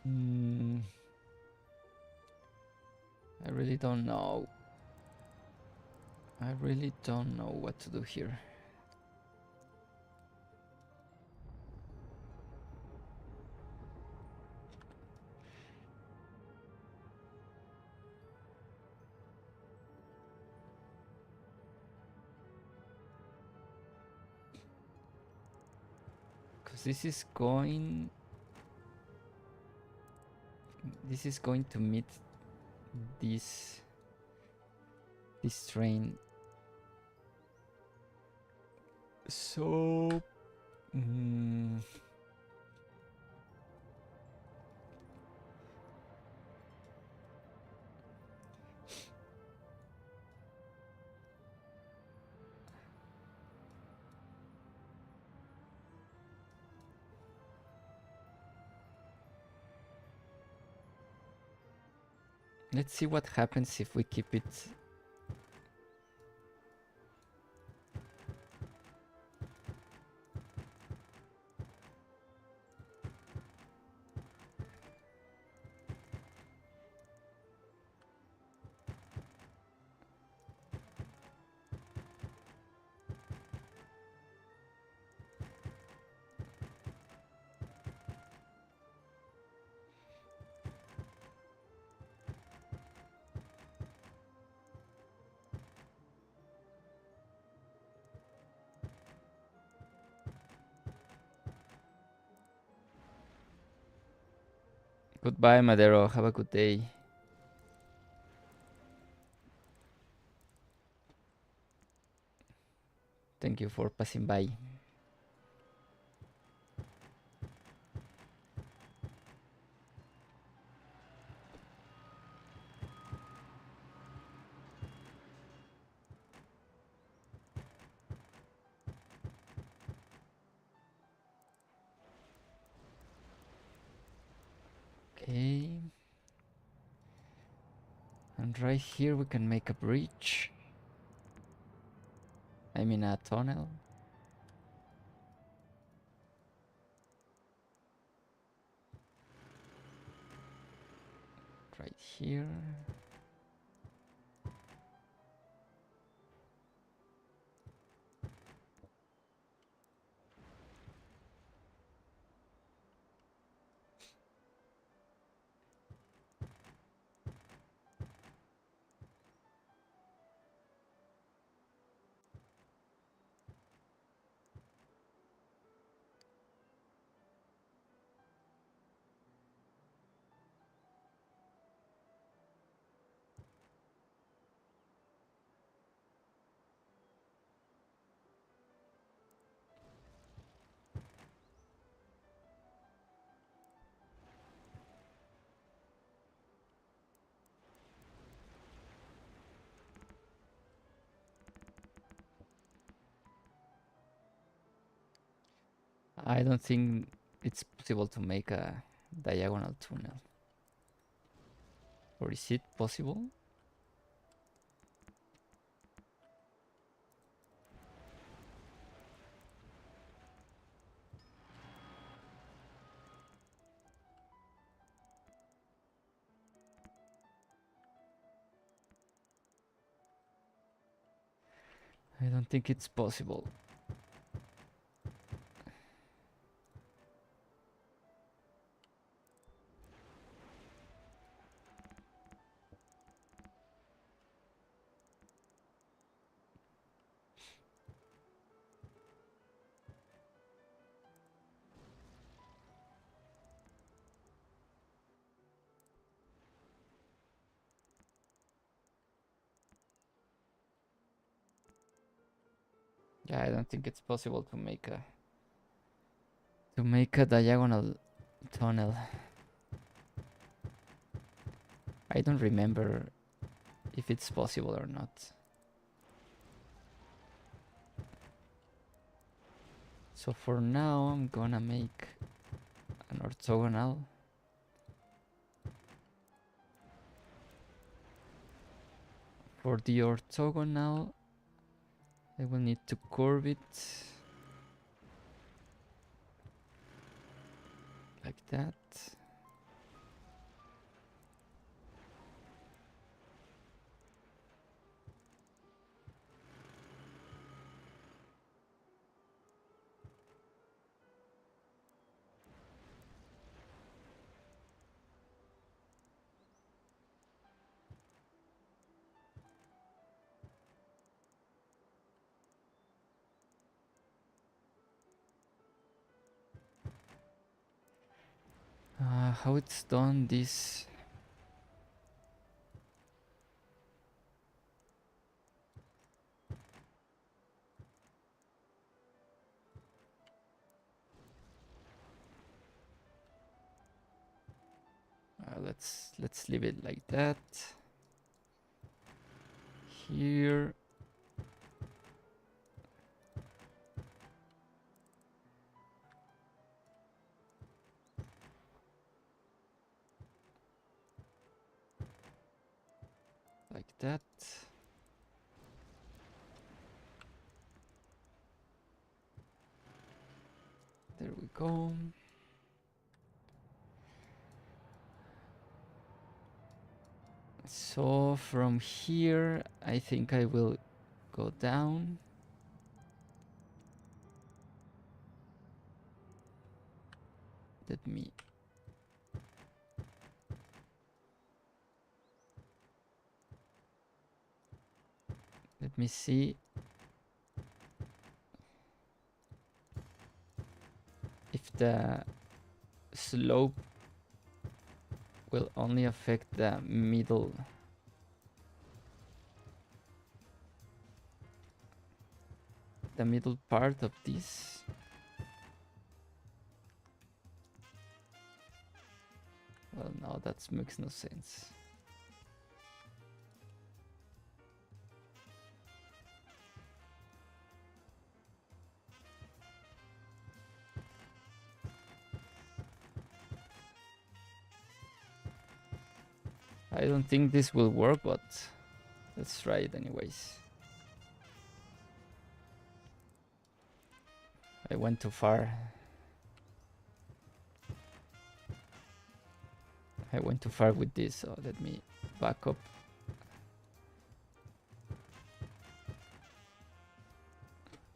Hmm, I really don't know. I really don't know what to do here. Because this is going to meet this train. So Let's see what happens if we keep it. Goodbye, Madero. Have a good day. Thank you for passing by. Okay. And right here we can make a bridge. I mean a tunnel. Right here. I don't think it's possible to make a diagonal tunnel. Or is it possible? I don't think it's possible. Yeah, I don't think it's possible to make a diagonal tunnel. I don't remember if it's possible or not. So for now, I'm gonna make an orthogonal. For the orthogonal, I will need to curve it like that. How it's done this. Let's leave it like that. Here. like that. There we go. So from here, I think I will go down. Let me see if the slope will only affect the middle part of this. Well, no, that makes no sense. I don't think this will work, but let's try it anyways. I went too far. I went too far with this, so let me back up.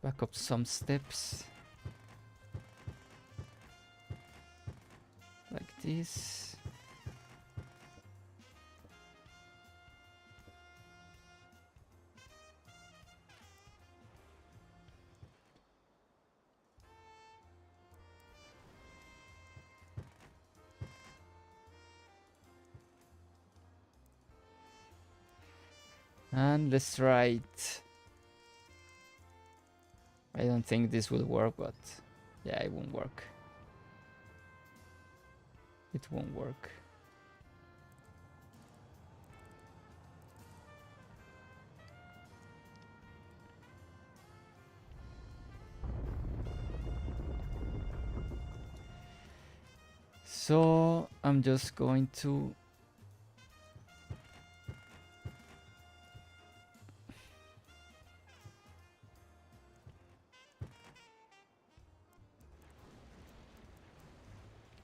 Back up some steps. Like this. And let's try it. I don't think this will work, but yeah, it won't work. It won't work. So I'm just going to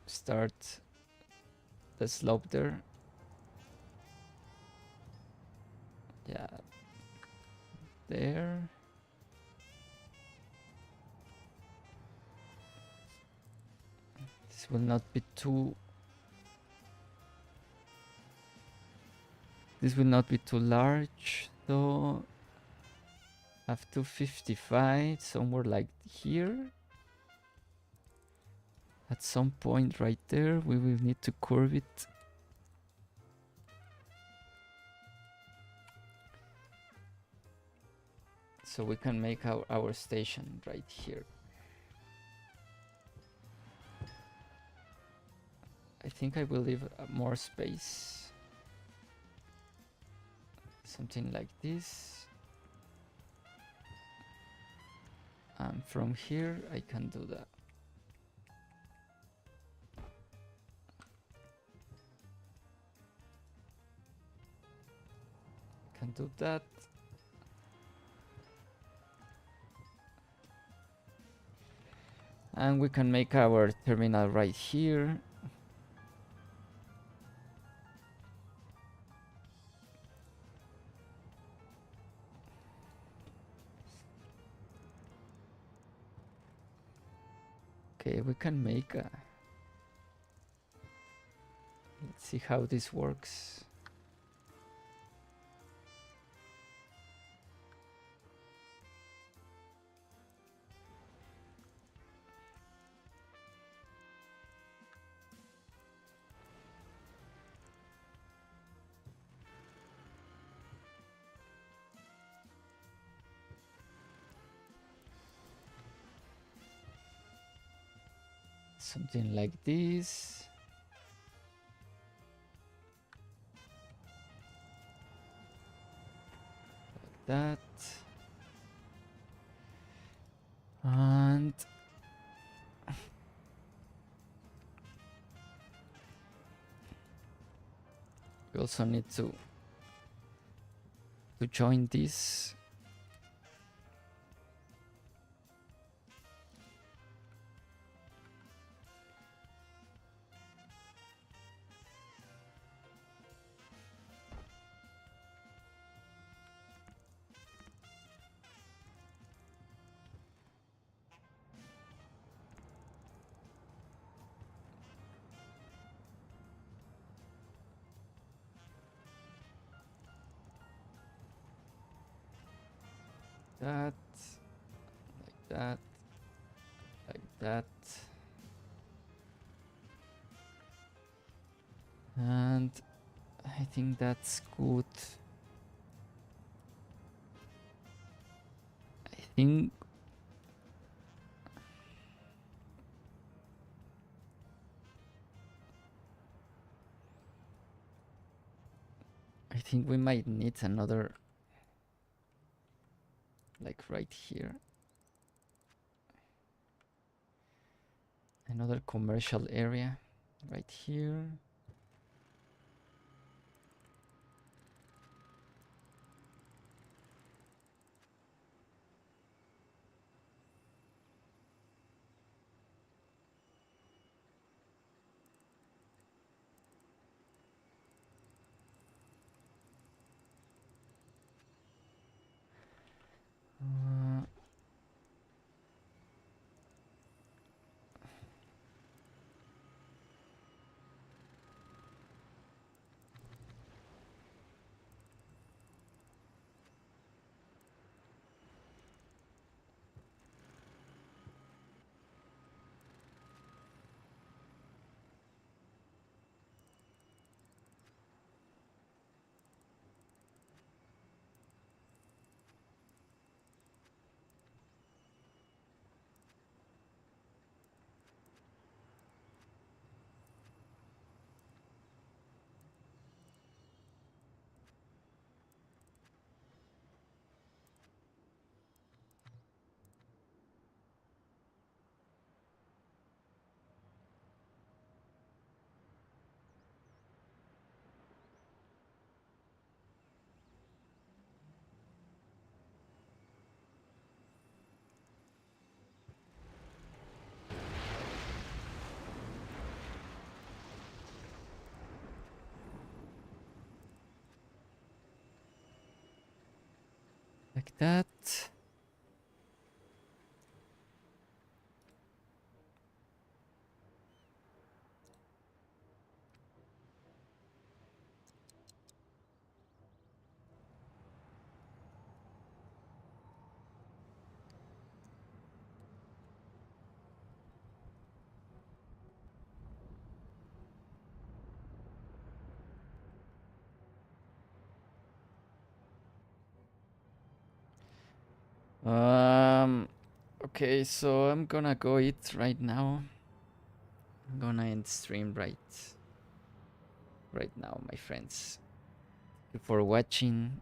start the slope there. Yeah, there. This will not be too. This will not be too large, so I have 255 somewhere like here. At some point right there, we will need to curve it. So we can make our station right here. I think I will leave more space. Something like this. And from here I can do that. Can do that. And we can make our terminal right here. Okay, we can make a... Let's see how this works. Something like this. Like that. And we also need to to join this. That, like that, like that. And I think that's good. I think we might need another, like right here, another commercial area right here. Like that. Okay, so I'm gonna go eat right now. I'm gonna end stream right now, my friends. Thank you for watching.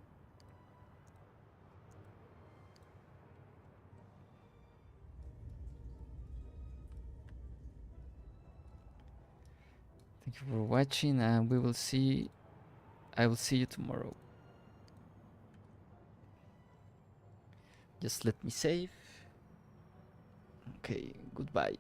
Thank you for watching, and we will see. I will see you tomorrow. Just let me save. Okay, goodbye.